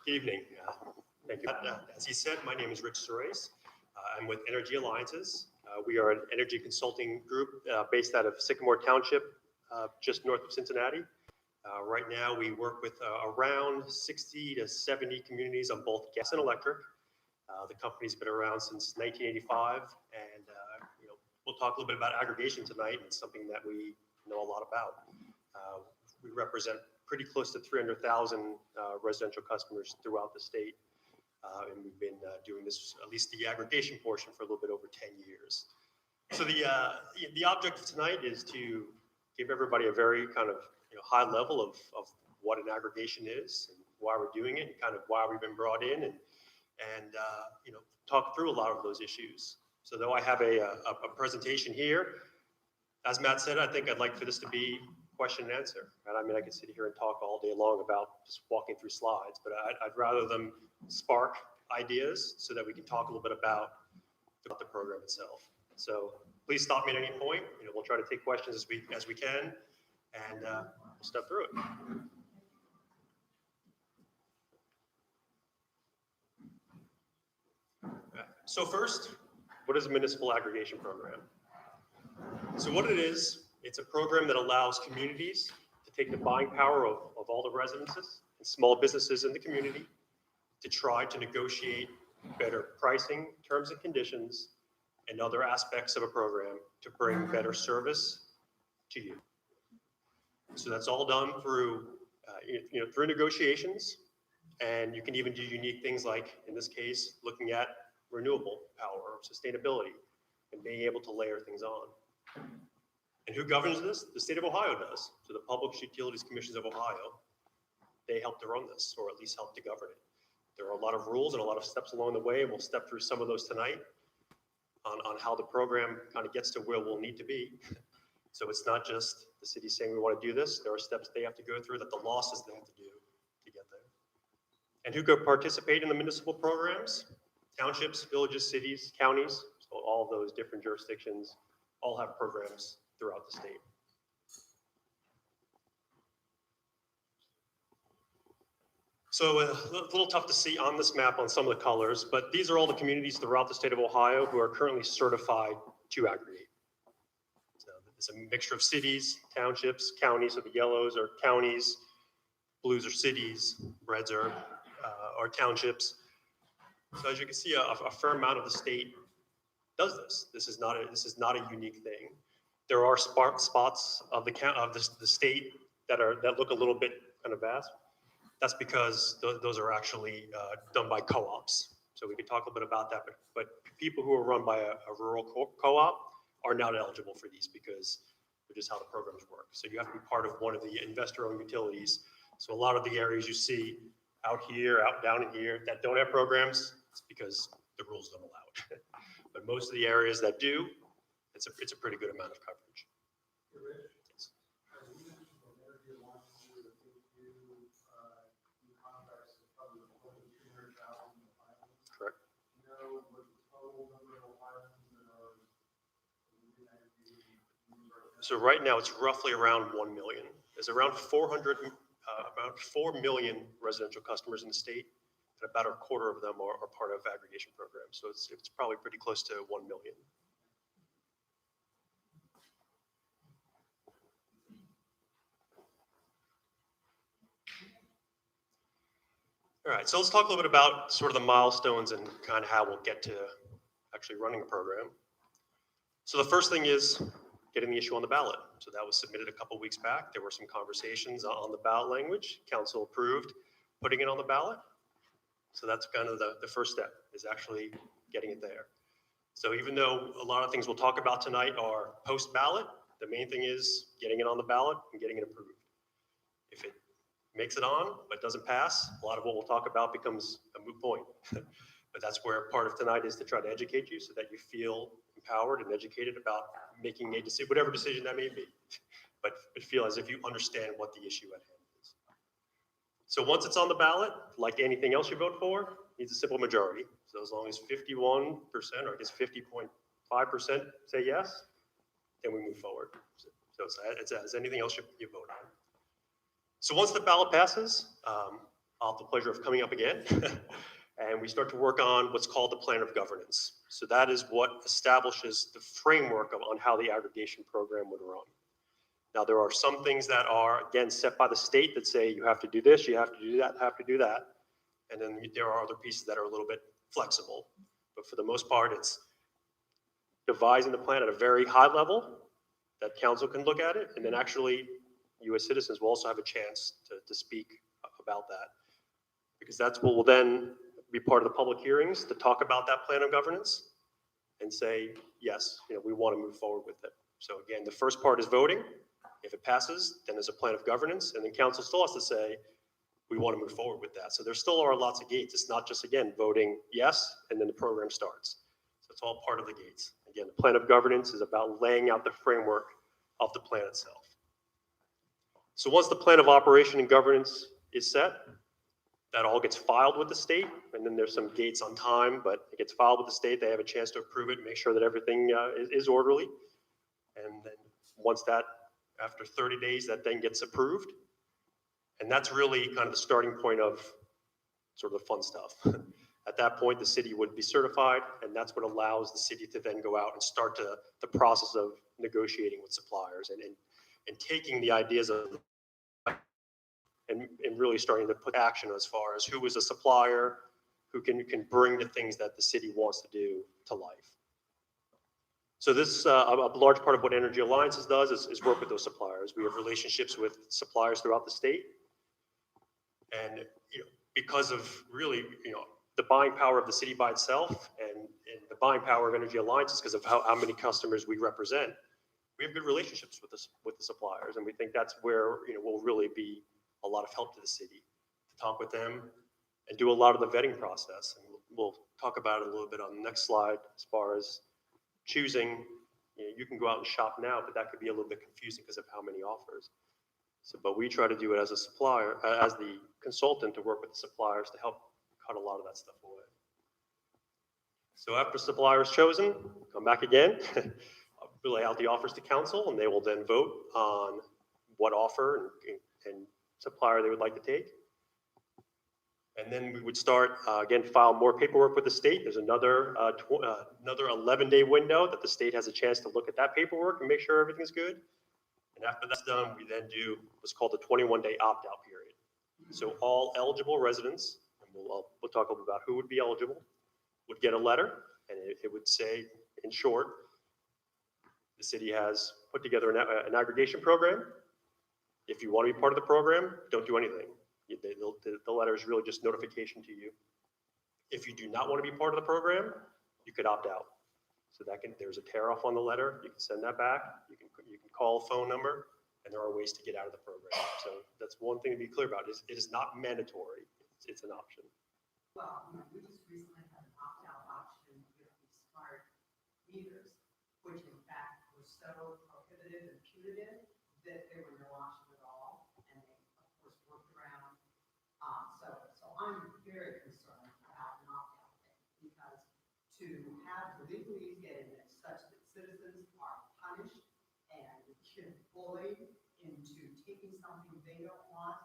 Good evening. Thank you. As he said, my name is Rich Sorais. I'm with Energy Alliances. We are an energy consulting group based out of Sycamore Township, just north of Cincinnati. Right now, we work with around 60 to 70 communities on both gas and electric. The company's been around since 1985, and we'll talk a little bit about aggregation tonight. It's something that we know a lot about. We represent pretty close to 300,000 residential customers throughout the state. And we've been doing this, at least the aggregation portion, for a little bit over 10 years. So the object of tonight is to give everybody a very kind of high level of what an aggregation is and why we're doing it and kind of why we've been brought in and talk through a lot of those issues. So though I have a presentation here, as Matt said, I think I'd like for this to be question and answer. Right? I mean, I could sit here and talk all day long about just walking through slides, but I'd rather them spark ideas so that we can talk a little bit about the program itself. So please stop me at any point. We'll try to take questions as we can, and we'll step through it. So first, what is a municipal aggregation program? So what it is, it's a program that allows communities to take the buying power of all the residences and small businesses in the community to try to negotiate better pricing, terms and conditions, and other aspects of a program to bring better service to you. So that's all done through, through negotiations, and you can even do unique things like, in this case, looking at renewable power or sustainability and being able to layer things on. And who governs this? The state of Ohio does. So the Public Utilities Commissions of Ohio, they help to run this, or at least help to govern it. There are a lot of rules and a lot of steps along the way, and we'll step through some of those tonight on how the program kind of gets to where we'll need to be. So it's not just the city saying we want to do this. There are steps they have to go through that the law says they have to do to get there. And who could participate in the municipal programs? Townships, villages, cities, counties, so all of those different jurisdictions all have programs throughout the state. So a little tough to see on this map on some of the colors, but these are all the communities throughout the state of Ohio who are currently certified to aggregate. So it's a mixture of cities, townships, counties, so the yellows are counties, blues are cities, reds are townships. So as you can see, a fair amount of the state does this. This is not a unique thing. There are spots of the state that look a little bit kind of vast. That's because those are actually done by co-ops. So we could talk a little bit about that, but people who are run by a rural co-op are not eligible for these because of just how the programs work. So you have to be part of one of the investor-owned utilities. So a lot of the areas you see out here, out down in here that don't have programs, it's because the rules don't allow it. But most of the areas that do, it's a pretty good amount of coverage. Yes. Correct. So right now it's roughly around 1 million. There's around 4 million residential customers in the state, and about a quarter of them are part of aggregation programs. So it's probably pretty close to 1 million. All right, so let's talk a little bit about sort of the milestones and kind of how we'll get to actually running a program. So the first thing is getting the issue on the ballot. So that was submitted a couple weeks back. There were some conversations on the ballot language. Council approved putting it on the ballot. So that's kind of the first step, is actually getting it there. So even though a lot of things we'll talk about tonight are post-ballot, the main thing is getting it on the ballot and getting it approved. If it makes it on, but doesn't pass, a lot of what we'll talk about becomes a moot point. But that's where part of tonight is to try to educate you so that you feel empowered and educated about making a decision, whatever decision that may be, but feel as if you understand what the issue at hand is. So once it's on the ballot, like anything else you vote for, it needs a simple majority. So as long as 51%, or I guess 50.5% say yes, then we move forward. So it's as anything else you vote on. So once the ballot passes, I'll have the pleasure of coming up again. And we start to work on what's called the plan of governance. So that is what establishes the framework on how the aggregation program would run. Now, there are some things that are, again, set by the state that say you have to do this, you have to do that, have to do that. And then there are other pieces that are a little bit flexible. But for the most part, it's devising the plan at a very high level that council can look at it. And then actually, you as citizens will also have a chance to speak about that. Because that's what will then be part of the public hearings to talk about that plan of governance and say, yes, we want to move forward with it. So again, the first part is voting. If it passes, then there's a plan of governance, and then council still has to say, we want to move forward with that. So there still are lots of gates. It's not just, again, voting yes, and then the program starts. So it's all part of the gates. Again, the plan of governance is about laying out the framework of the plan itself. So once the plan of operation and governance is set, that all gets filed with the state, and then there's some gates on time, but it gets filed with the state. They have a chance to approve it, make sure that everything is orderly. And then once that, after 30 days, that then gets approved. And that's really kind of the starting point of sort of the fun stuff. At that point, the city would be certified, and that's what allows the city to then go out and start the process of negotiating with suppliers and taking the ideas of and really starting to put action as far as who is a supplier, who can bring the things that the city wants to do to life. So this, a large part of what Energy Alliances does is work with those suppliers. We have relationships with suppliers throughout the state. And because of really, the buying power of the city by itself and the buying power of Energy Alliances because of how many customers we represent, we have good relationships with the suppliers. And we think that's where, will really be a lot of help to the city to talk with them and do a lot of the vetting process. And we'll talk about it a little bit on the next slide as far as choosing, you can go out and shop now, but that could be a little bit confusing because of how many offers. So, but we try to do it as a supplier, as the consultant to work with the suppliers to help cut a lot of that stuff away. So after supplier is chosen, come back again, lay out the offers to council, and they will then vote on what offer and supplier they would like to take. And then we would start, again, file more paperwork with the state. There's another 11-day window that the state has a chance to look at that paperwork and make sure everything's good. And after that's done, we then do what's called the 21-day opt-out period. So all eligible residents, and we'll talk a little bit about who would be eligible, would get a letter, and it would say, in short, the city has put together an aggregation program. If you want to be part of the program, don't do anything. The letter is really just notification to you. If you do not want to be part of the program, you could opt out. So there's a tear off on the letter. You can send that back. You can call a phone number, and there are ways to get out of the program. So that's one thing to be clear about. It is not mandatory. It's an option. Well, we just recently had an opt-out option with the smart meters, which in fact were so prohibitive and punitive that they were no option at all, and they of course worked around. So I'm very concerned about an opt-out thing, because to have the legalese get in it such that citizens are punished and bullied into taking something they don't want,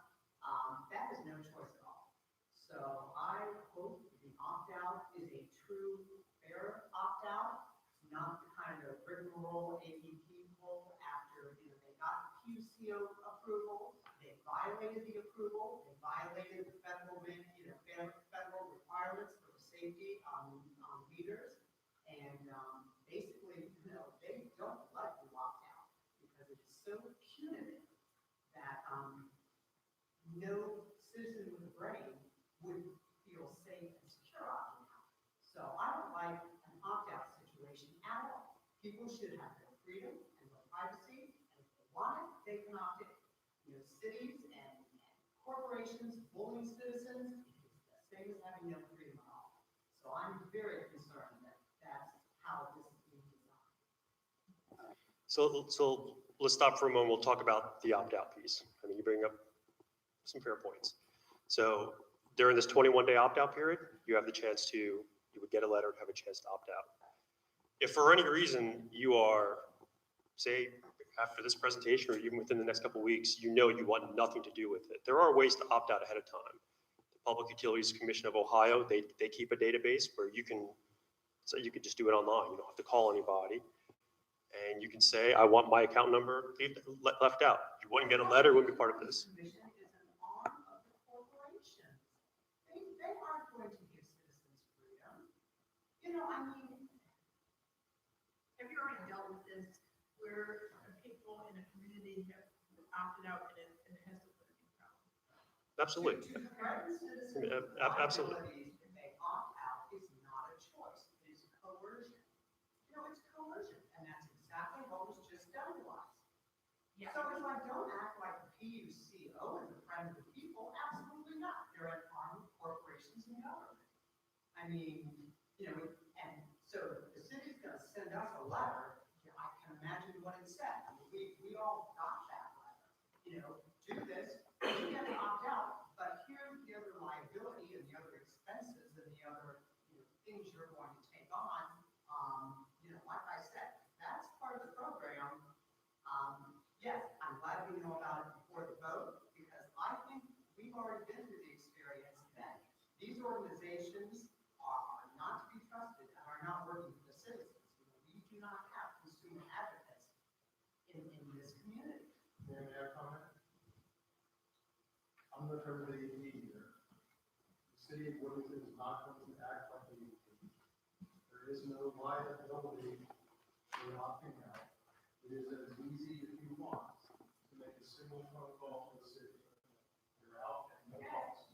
that is no choice at all. So I hope the opt-out is a true, fair opt-out, not the kind of rigmarole APP pull after they got QCO approval, they violated the approval, they violated the federal requirements for safety on meters, and basically, they don't like the opt-out because it is so punitive that no citizen with a brain would feel safe and secure opting out. So I don't like an opt-out situation at all. People should have their freedom and their privacy, and if they want it, they can opt in. Cities and corporations bullying citizens is the same as having no freedom at all. So I'm very concerned that that's how this is being designed. So let's stop for a moment. We'll talk about the opt-out piece. I mean, you bring up some fair points. So during this 21-day opt-out period, you have the chance you would get a letter and have a chance to opt out. If for any reason you are, say, after this presentation or even within the next couple of weeks, you want nothing to do with it, there are ways to opt out ahead of time. Public Utilities Commission of Ohio, they keep a database where you can, so you could just do it online. You don't have to call anybody. And you can say, I want my account number left out. You wouldn't get a letter, wouldn't be part of this. Commission is an arm of the corporation. They aren't going to give citizens freedom. You know, I mean, Have you already dealt with this where people in a community have opted out and it has to put a new problem? Absolutely. to threaten citizens Yeah, with absolutely. liabilities if they opt out is not a choice. It is coercion. You know, it's coercion, and that's exactly what was just done to us. Yeah. So it's like, don't act like the PUCO is a friend of the people. Absolutely not. They're an arm of corporations and government. I mean, you know, and so the city's gonna send us a letter. I can imagine what it said. I mean, we all got that letter. You know, do this, you get to opt out, but here's the other liability and the other expenses and the other, you know, things you're going to take on. You know, like I said, that's part of the program. Yes, I'm glad we know about it before the vote, because I think we've already been through the experience that these organizations are not to be trusted and are not working for the citizens. We do not have consumer advocates in this community. May I comment? I'm not from the AD either. The city of Worthington is not going to act like the AD. There is no liability for opting out. It is as easy if you want to make a single phone call to the city. You're out at no cost.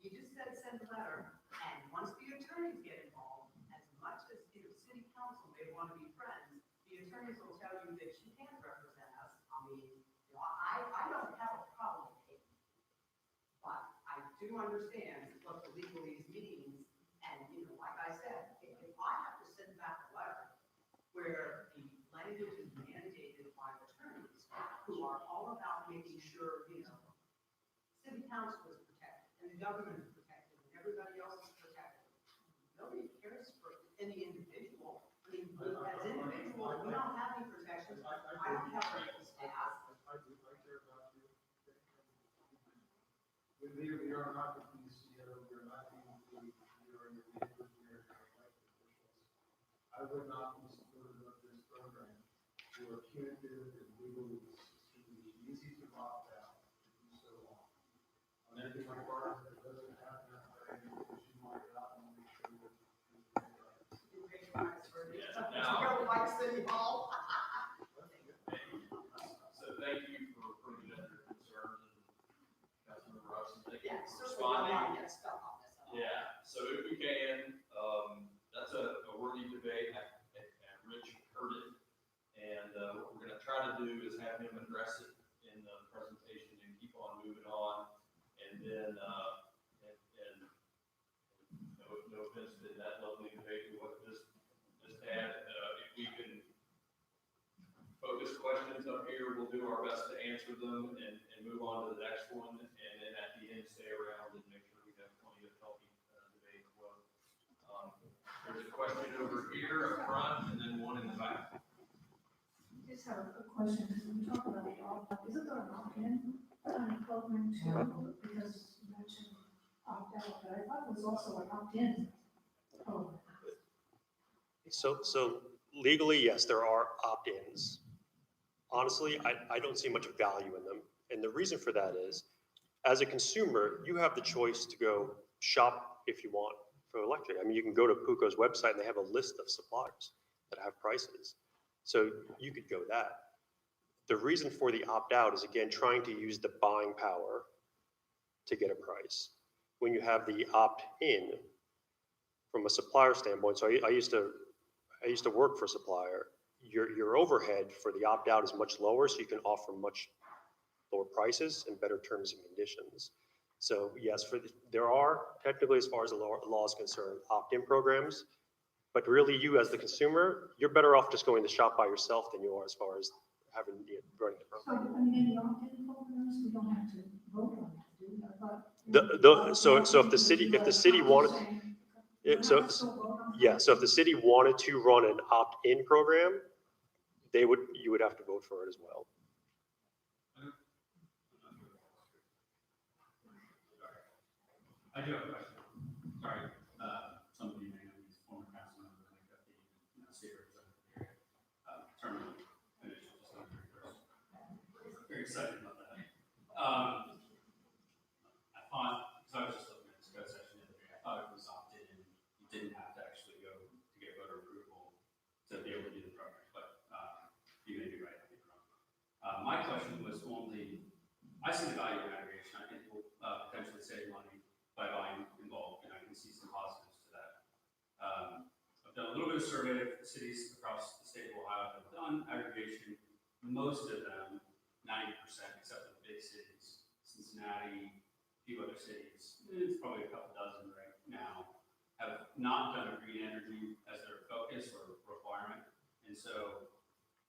You just said send a letter, and once the attorneys get involved, as much as, you know, city council may want to be friends, the attorneys will tell you that she can't represent us. I mean, you know, I don't have a problem with it, but I do understand what the legalese means, and, you know, like I said, if I have to send back a letter where the language is mandated by attorneys who are all about making sure, you know, city council is protected, and the government is protected, and everybody else is protected. Nobody cares for any individual. I mean, as individuals, we don't have any protections. I don't have any staff. I care about you. We are not the PCO, we are not the AD, we are your neighbors, we are your elected officials. I would not be supportive of this program. You are punitive and legally, it's easy to opt out if you so want. On anything like ours, that doesn't happen that way, because you might out and make sure that you pay rights. You pay tax for it. Yeah, You now- don't like city hall. So thank you for bringing up your concerns, and Councilmember Rushing, thank you Yeah, for certainly don't want responding. to get stuck on this. Yeah, so if we can, that's a worthy debate, and Rich heard it. And what we're gonna try to do is have him address it in the presentation and keep on moving on. And then, no offense to that lovely debate, we want to just add, if we can focus questions up here, we'll do our best to answer them and move on to the next one. And then at the end, stay around and make sure we have plenty of healthy debate as well. There's a question over here up front and then one in the back. Just have a question, because when we talk about the opt-out, isn't there an opt-in program too? Because you mentioned opt-out, but I thought it was also an opt-in program. So legally, yes, there are opt-ins. Honestly, I don't see much value in them. And the reason for that is, as a consumer, you have the choice to go shop if you want for electric. I mean, you can go to PUCO's website and they have a list of suppliers that have prices. So you could go that. The reason for the opt-out is, again, trying to use the buying power to get a price. When you have the opt-in, from a supplier standpoint, so I used to work for a supplier, your overhead for the opt-out is much lower, so you can offer much lower prices and better terms and conditions. So yes, there are technically, as far as the law is concerned, opt-in programs, but really you as the consumer, you're better off just going to shop by yourself than you are as far as having, running the program. So, I mean, in the opt-in programs, we don't have to vote on that, do we? I thought. So if the city wanted, so if the city wanted to run an opt-in program, you would have to vote for it as well. I do have a question. Sorry, some of you may know me as former council member, and I got the state representative here. Term finished December 31st. Very excited about that. I thought, because I was just looking at this code section the other day, I thought it was opt-in. You didn't have to actually go to get voter approval to be able to do the program, but you may be right, I may be wrong. My question was only, I see the value of aggregation. I think we'll potentially save money by buying in bulk, and I can see some positives to that. I've done a little bit of survey of cities across the state of Ohio that have done aggregation. Most of them, 90%, except for the big cities, Cincinnati, a few other cities, it's probably a couple dozen right now, have not done a green energy as their focus or requirement. And so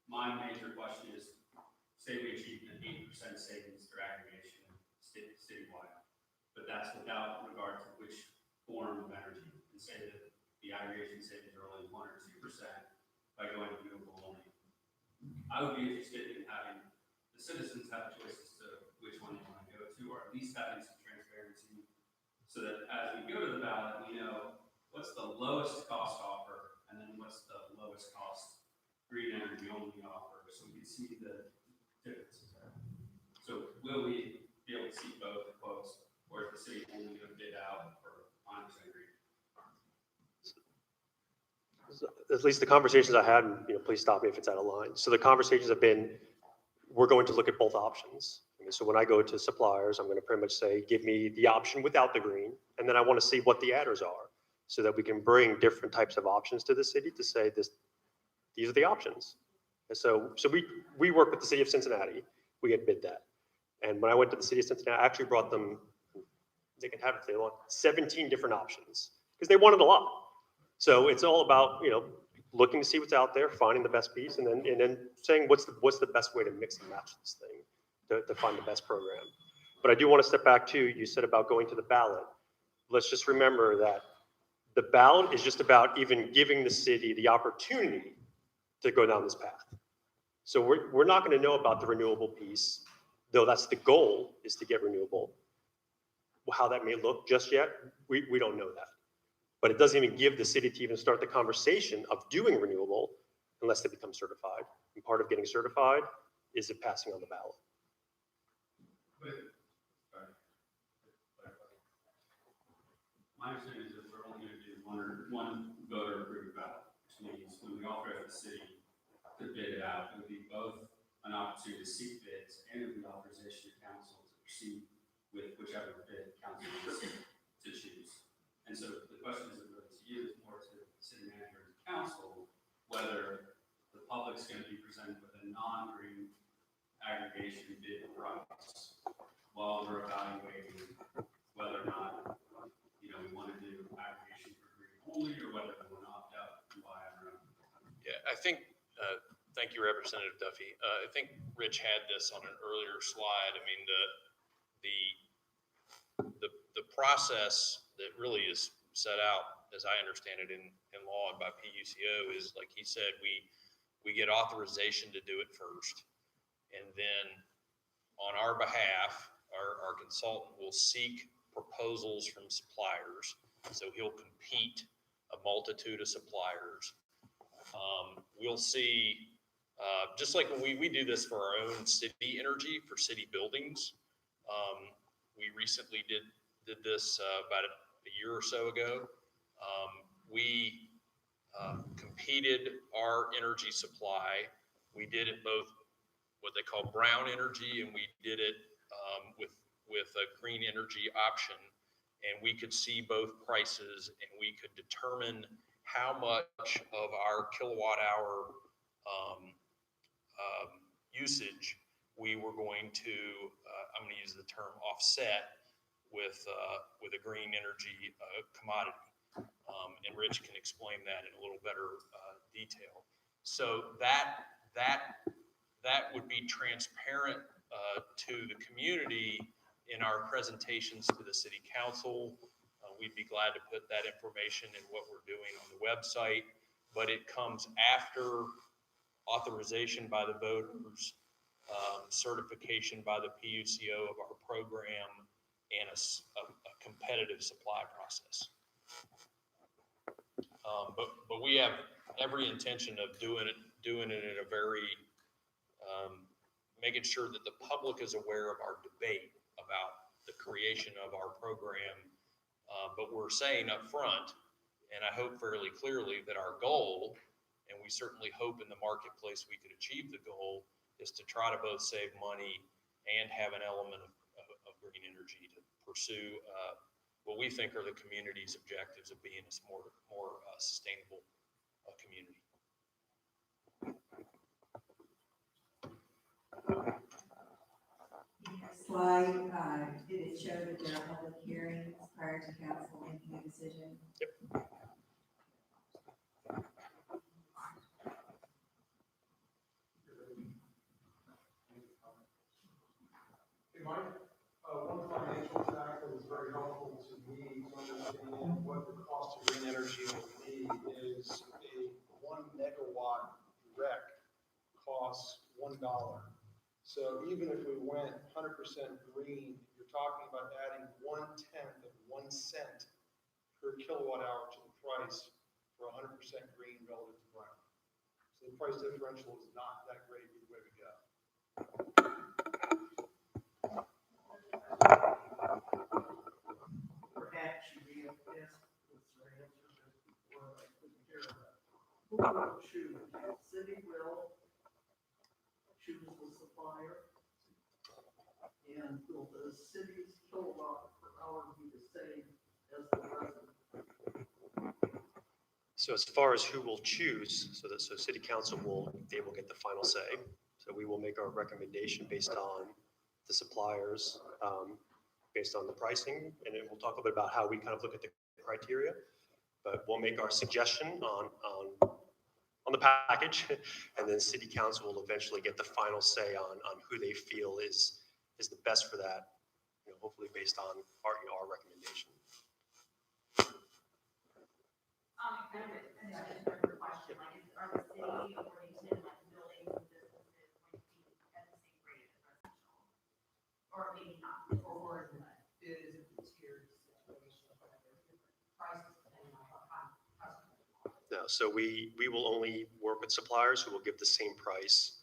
my major question is, say we achieve an 8% savings through aggregation citywide, but that's without regard to which form of energy, and say that the aggregation savings are only 1 or 2% by going renewable only. I would be interested in having the citizens have choices to which one they want to go to, or at least having some transparency, so that as we go to the ballot, we know what's the lowest cost offer, and then what's the lowest cost green energy only offer, so we can see the differences there. So will we be able to see both quotes, or is the city only going to bid out for 100% green? At least the conversations I had, and, please stop me if it's out of line. So the conversations have been, we're going to look at both options. So when I go to suppliers, I'm going to pretty much say, give me the option without the green, and then I want to see what the adders are, so that we can bring different types of options to the city to say these are the options. And so we work with the city of Cincinnati. We had bid that. And when I went to the city of Cincinnati, I actually brought them, they can have it if they want, 17 different options, because they wanted a lot. So it's all about, looking to see what's out there, finding the best piece, and then saying what's the best way to mix and match this thing to find the best program. But I do want to step back to, you said about going to the ballot. Let's just remember that the ballot is just about even giving the city the opportunity to go down this path. So we're not going to know about the renewable piece, though that's the goal, is to get renewable. How that may look just yet, we don't know that. But it doesn't even give the city to even start the conversation of doing renewable unless they become certified. And part of getting certified is it passing on the ballot. My understanding is that we're only going to do one voter approved ballot, which means when we offer it to the city to bid it out, it would be both an opportunity to seek bids and it would be authorization to council to proceed with whichever bid council wants to choose. And so the question isn't really to you, it's more to the city manager and council, whether the public's going to be presented with a non-green aggregation bid price while we're evaluating whether or not we want to do aggregation for green only, or whether we want to opt out and buy our own. Yeah, I think, thank you, Representative Duffy. I think Rich had this on an earlier slide. I mean, the process that really is set out, as I understand it in law and by PUCO, is like he said, we get authorization to do it first. And then on our behalf, our consultant will seek proposals from suppliers. So he'll compete a multitude of suppliers. We'll see, just like when we do this for our own city energy, for city buildings. We recently did this about a year or so ago. We competed our energy supply. We did it both what they call brown energy, and we did it with a green energy option. And we could see both prices, and we could determine how much of our kilowatt hour usage we were going to, I'm going to use the term offset with a green energy commodity. And Rich can explain that in a little better detail. So that would be transparent to the community in our presentations to the city council. We'd be glad to put that information in what we're doing on the website, but it comes after authorization by the voters, certification by the PUCO of our program, and a competitive supply process. But we have every intention of doing it in a very, making sure that the public is aware of our debate about the creation of our program. But we're saying up front, and I hope fairly clearly, that our goal, and we certainly hope in the marketplace we could achieve the goal, is to try to both save money and have an element of green energy to pursue what we think are the community's objectives of being a more sustainable community. Slide, did it show that there are public hearings prior to council making a decision? Yep. Hey, Mike, one financial fact that was very helpful to me to understand what the cost of green energy will be is a 1 megawatt direct costs $1. So even if we went 100% green, you're talking about adding 1/10 of 1 cent per kilowatt hour to the price for 100% green relative to brown. So the price differential is not that great either way we go. Perhaps you may have asked this or answered this before, I couldn't hear that. Who will choose? City will choose the supplier? And will the city's kilowatt per hour be the same as the resident? So as far as who will choose, so city council they will get the final say. So we will make our recommendation based on the suppliers, based on the pricing, and then we'll talk a bit about how we kind of look at the criteria. But we'll make our suggestion on the package, and then city council will eventually get the final say on who they feel is the best for that. Hopefully based on our recommendation. Kind of a different question, like, are the city of Worthington, like, buildings and businesses going to be at the same rate as residential? Or maybe not, or it is a tiered situation, where there's different prices depending on what kind of customer. No, so we will only work with suppliers who will give the same price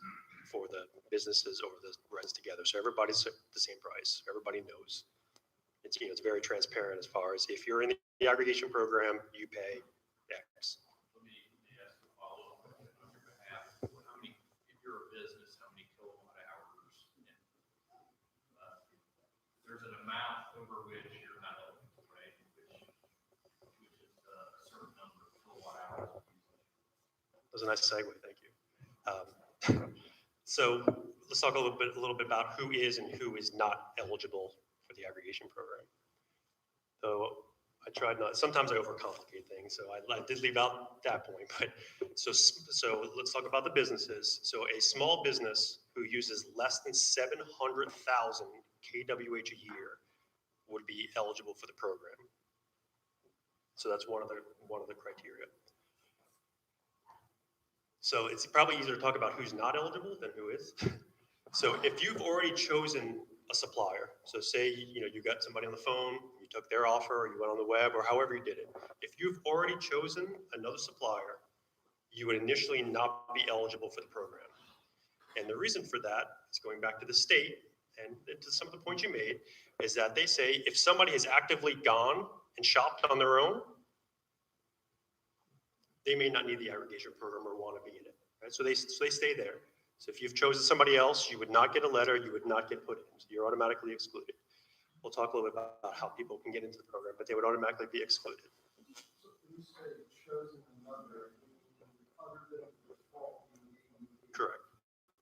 for the businesses or the residents together. So everybody's the same price. Everybody knows. It's very transparent as far as if you're in the aggregation program, you pay X. Let me ask a follow-up question on your behalf. If you're a business, how many kilowatt hours? There's an amount over which you're not eligible, right? Which is a certain number of kilowatt hours. That was a nice segue, thank you. So let's talk a little bit about who is and who is not eligible for the aggregation program. So I tried not, sometimes I overcomplicate things, so I did leave out that point, but so let's talk about the businesses. So a small business who uses less than 700,000 kWh a year would be eligible for the program. So that's one of the criteria. So it's probably easier to talk about who's not eligible than who is. So if you've already chosen a supplier, so say you got somebody on the phone, you took their offer, or you went on the web, or however you did it. If you've already chosen another supplier, you would initially not be eligible for the program. And the reason for that is going back to the state and to some of the points you made, is that they say if somebody has actively gone and shopped on their own, they may not need the aggregation program or want to be in it. Right? So they stay there. So if you've chosen somebody else, you would not get a letter, you would not get put in. So you're automatically excluded. We'll talk a little bit about how people can get into the program, but they would automatically be excluded. So you say chosen another, other than the default. Correct.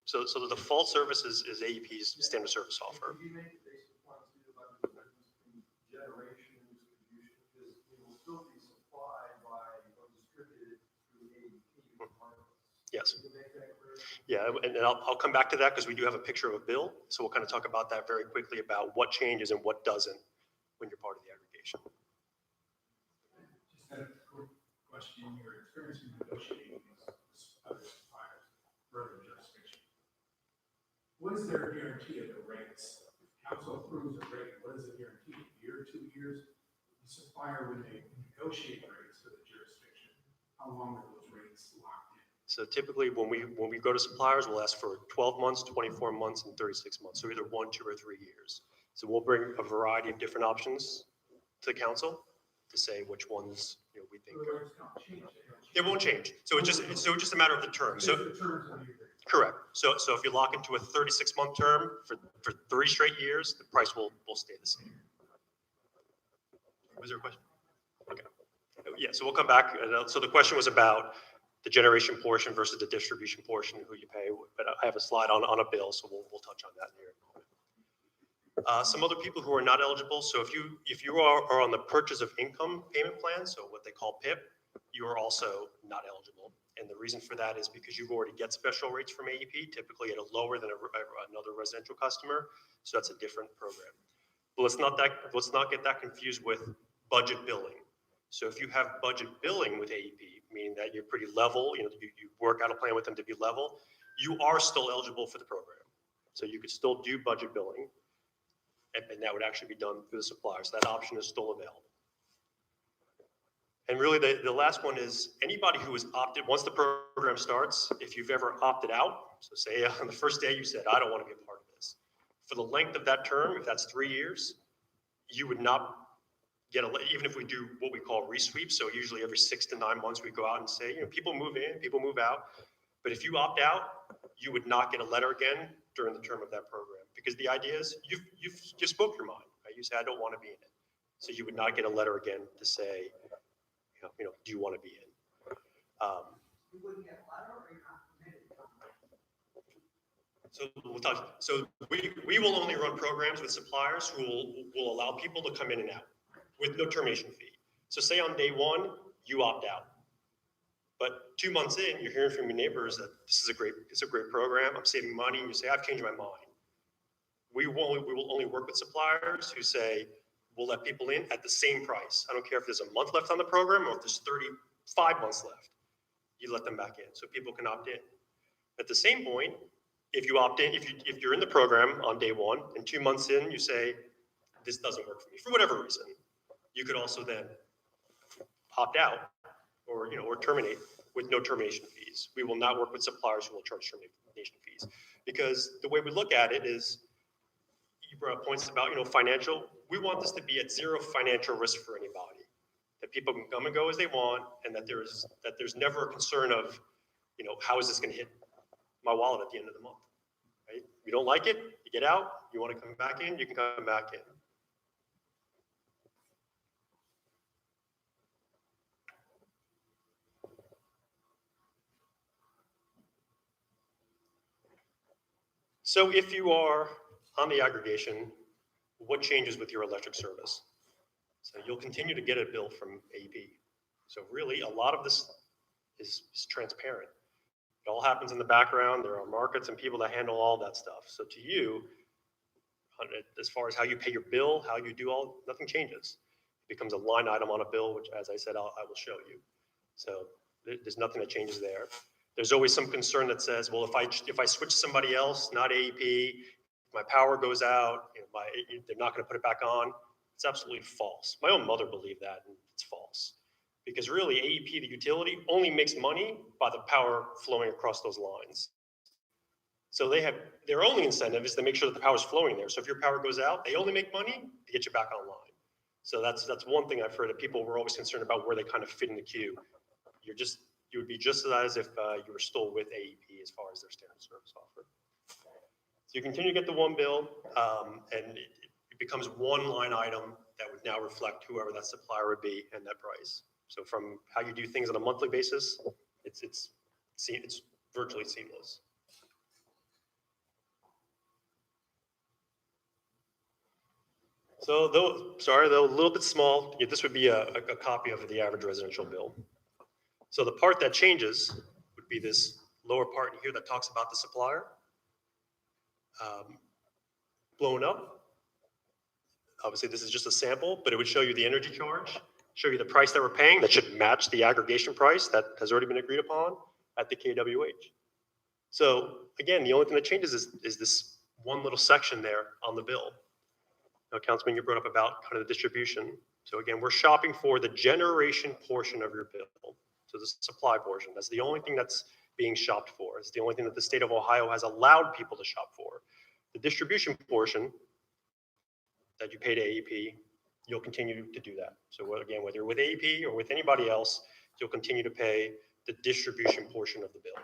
So the default service is AEP's standard service offer. Can you make a basic point too about the difference between generation and distribution? Because it will still be supplied by or distributed through AEP regardless. Yes. Can you make that clear? Yeah, and I'll come back to that because we do have a picture of a bill. So we'll kind of talk about that very quickly about what changes and what doesn't when you're part of the aggregation. Just had a quick question. Your experience in negotiating with other suppliers for other jurisdiction. What is their guarantee of the rates? If council approves a rate, what is the guarantee? A year, 2 years? the supplier, when they negotiate rates for the jurisdiction, how long are those rates locked in? So typically, when we go to suppliers, we'll ask for 12 months, 24 months, and 36 months. So either 1, 2, or 3 years. So we'll bring a variety of different options to the council to say which ones, we think So the are. rates don't change. It won't change. So it's just a matter of the term. It's So the terms of the agreement. correct. So if you lock into a 36-month term for 3 straight years, the price will stay the same. Was there a question? Okay. Yeah, so we'll come back. So the question was about the generation portion versus the distribution portion, who you pay. But I have a slide on a bill, so we'll touch on that here in a moment. Some other people who are not eligible. So if you are on the purchase of income payment plan, so what they call PIP, you are also not eligible. And the reason for that is because you already get special rates from AEP, typically at a lower than another residential customer. So that's a different program. But let's not get that confused with budget billing. So if you have budget billing with AEP, meaning that you're pretty level, you work out a plan with them to be level, you are still eligible for the program. So you could still do budget billing, and that would actually be done through the supplier. So that option is still available. And really, the last one is anybody who is opted, once the program starts, if you've ever opted out, so say on the first day you said, I don't want to be a part of this. For the length of that term, if that's 3 years, you would not get even if we do what we call resweep. So usually every 6 to 9 months we go out and say, people move in, people move out. But if you opt out, you would not get a letter again during the term of that program. Because the idea is you've just spoke your mind, right? You say, I don't want to be in it. So you would not get a letter again to say, do you want to be in? You wouldn't get a letter or you're not permitted to? So we'll talk. So we will only run programs with suppliers who will allow people to come in and out with no termination fee. So say on day 1, you opt out. But 2 months in, you're hearing from your neighbors that it's a great program, I'm saving money, and you say, I've changed my mind. We will only work with suppliers who say, we'll let people in at the same price. I don't care if there's a month left on the program or if there's 35 months left. You let them back in so people can opt in. At the same point, if you opt in, if you're in the program on day 1 and 2 months in, you say, this doesn't work for me for whatever reason, you could also then opt out or terminate with no termination fees. We will not work with suppliers who will charge termination fees because the way we look at it is, you brought up points about financial. We want this to be at zero financial risk for anybody. That people can come and go as they want, and that there's never a concern of, how is this going to hit my wallet at the end of the month? Right? You don't like it, you get out. You want to come back in, you can come back in. So if you are on the aggregation, what changes with your electric service? So you'll continue to get a bill from AEP. So really, a lot of this is transparent. It all happens in the background. There are markets and people that handle all that stuff. So to you, as far as how you pay your bill, how you do nothing changes. It becomes a line item on a bill, which, as I said, I will show you. So there's nothing that changes there. There's always some concern that says, well, if I switch to somebody else, not AEP, my power goes out, they're not going to put it back on. It's absolutely false. My own mother believed that, and it's false. Because really, AEP, the utility, only makes money by the power flowing across those lines. So their only incentive is to make sure that the power is flowing there. So if your power goes out, they only make money to get you back online. So that's one thing I've heard that people were always concerned about where they kind of fit in the queue. You would be just as if you were still with AEP as far as their standard service offer. So you continue to get the one bill, and it becomes one line item that would now reflect whoever that supplier would be and that price. So from how you do things on a monthly basis, it's virtually seamless. So though a little bit small, this would be a copy of the average residential bill. So the part that changes would be this lower part here that talks about the supplier. Blown up. Obviously, this is just a sample, but it would show you the energy charge, show you the price that we're paying that should match the aggregation price that has already been agreed upon at the KWH. So again, the only thing that changes is this one little section there on the bill. Now, Councilman, you brought up about kind of the distribution. So again, we're shopping for the generation portion of your bill. So the supply portion, that's the only thing that's being shopped for. It's the only thing that the state of Ohio has allowed people to shop for. The distribution portion that you pay to AEP, you'll continue to do that. So again, whether you're with AEP or with anybody else, you'll continue to pay the distribution portion of the bill.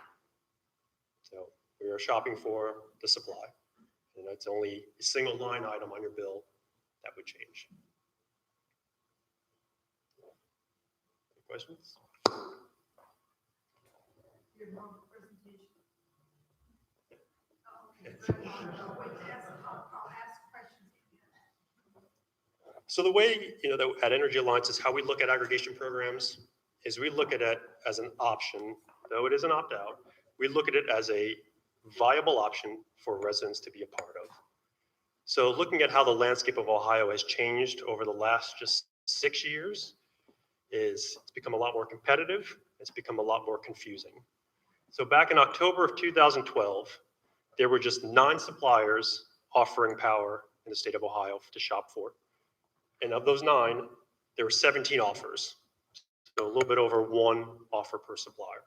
So we are shopping for the supply. And it's only a single line item on your bill that would change. Any questions? Your wrong presentation. Okay, but I'll wait to ask, I'll ask questions again. So the way, that at Energy Alliance is how we look at aggregation programs is we look at it as an option, though it is an opt-out. We look at it as a viable option for residents to be a part of. So looking at how the landscape of Ohio has changed over the last just 6 years is it's become a lot more competitive. It's become a lot more confusing. So back in October of 2012, there were just 9 suppliers offering power in the state of Ohio to shop for. And of those 9, there were 17 offers. So a little bit over 1 offer per supplier.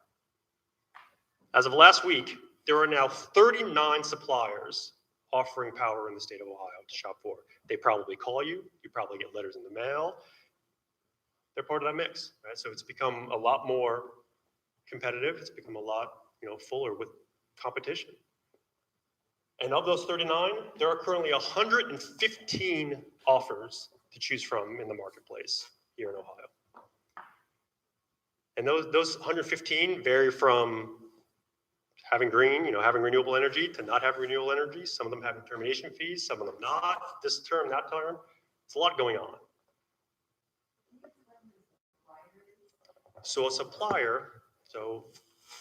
As of last week, there are now 39 suppliers offering power in the state of Ohio to shop for. They probably call you. You probably get letters in the mail. They're part of that mix, right? So it's become a lot more competitive. It's become a lot, fuller with competition. And of those 39, there are currently 115 offers to choose from in the marketplace here in Ohio. And those 115 vary from having green, having renewable energy to not having renewable energy. Some of them having termination fees, some of them not, this term, that term. It's a lot going on. So a supplier,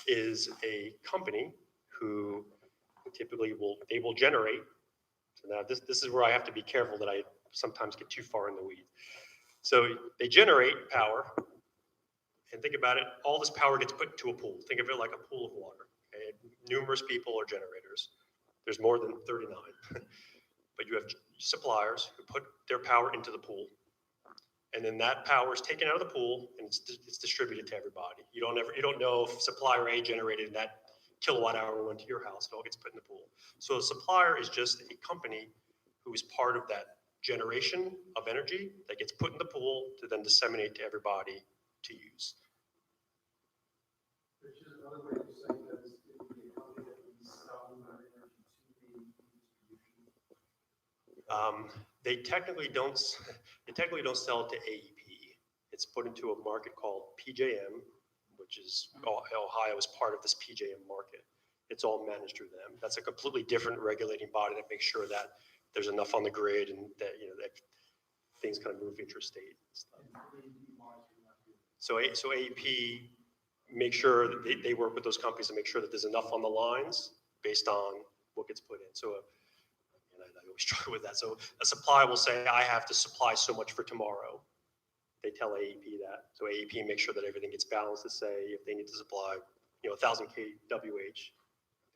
is a company who typically will generate. So now this is where I have to be careful that I sometimes get too far in the weeds. So they generate power, and think about it, all this power gets put into a pool. Think of it like a pool of water. Okay? Numerous people are generators. There's more than 39. But you have suppliers who put their power into the pool. And then that power is taken out of the pool and it's distributed to everybody. You don't know if supplier A generated that kilowatt hour went to your house. It all gets put in the pool. So a supplier is just a company who is part of that generation of energy that gets put in the pool to then disseminate to everybody to use. Which is another way of saying that is it would be a company that would be selling their energy to the distribution. They technically don't sell it to AEP. It's put into a market called PJM, which is Ohio is part of this PJM market. It's all managed through them. That's a completely different regulating body that makes sure that there's enough on the grid and that that things kind of move interstate and stuff. So AEP make sure that they work with those companies to make sure that there's enough on the lines based on what gets put in. So I always struggle with that. So a supply will say, I have to supply so much for tomorrow. They tell AEP that. So AEP makes sure that everything gets balanced to say if they need to supply, 1,000 kWh,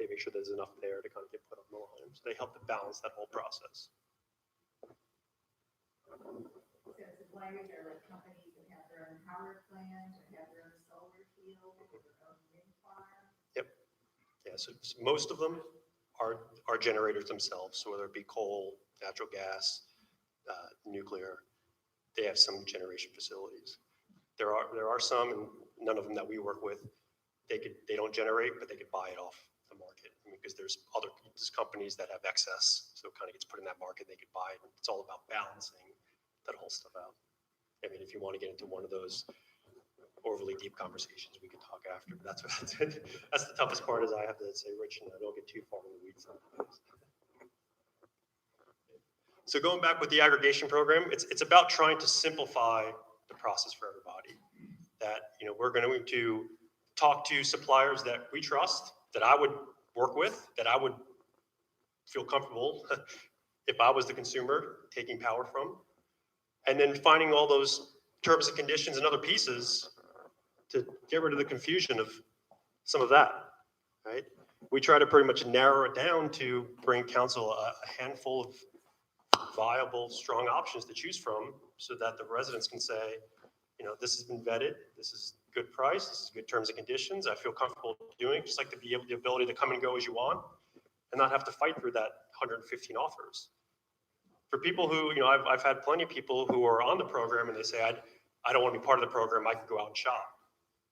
they make sure there's enough there to kind of get put on the line. So they help to balance that whole process. So suppliers are like companies that have their own power plant, or have their own solar field, or their own wind farm. Yep. Yeah, so most of them are generators themselves. So whether it be coal, natural gas, nuclear, they have some generation facilities. There are some, and none of them that we work with, they don't generate, but they could buy it off the market. Because there's companies that have excess, so it kind of gets put in that market, they could buy it. It's all about balancing that whole stuff out. I mean, if you want to get into one of those overly deep conversations, we can talk after. But that's the toughest part is I have to say, Rich, I don't get too far in the weeds sometimes. So going back with the aggregation program, it's about trying to simplify the process for everybody. That we're going to talk to suppliers that we trust, that I would work with, that I would feel comfortable if I was the consumer taking power from, and then finding all those terms and conditions and other pieces to get rid of the confusion of some of that, right? We try to pretty much narrow it down to bring council a handful of viable, strong options to choose from so that the residents can say, this has been vetted, this is good price, this is good terms and conditions, I feel comfortable doing, just like to be able, the ability to come and go as you want and not have to fight through that 115 offers. For people who, I've had plenty of people who are on the program and they say, I don't want to be part of the program, I can go out and shop.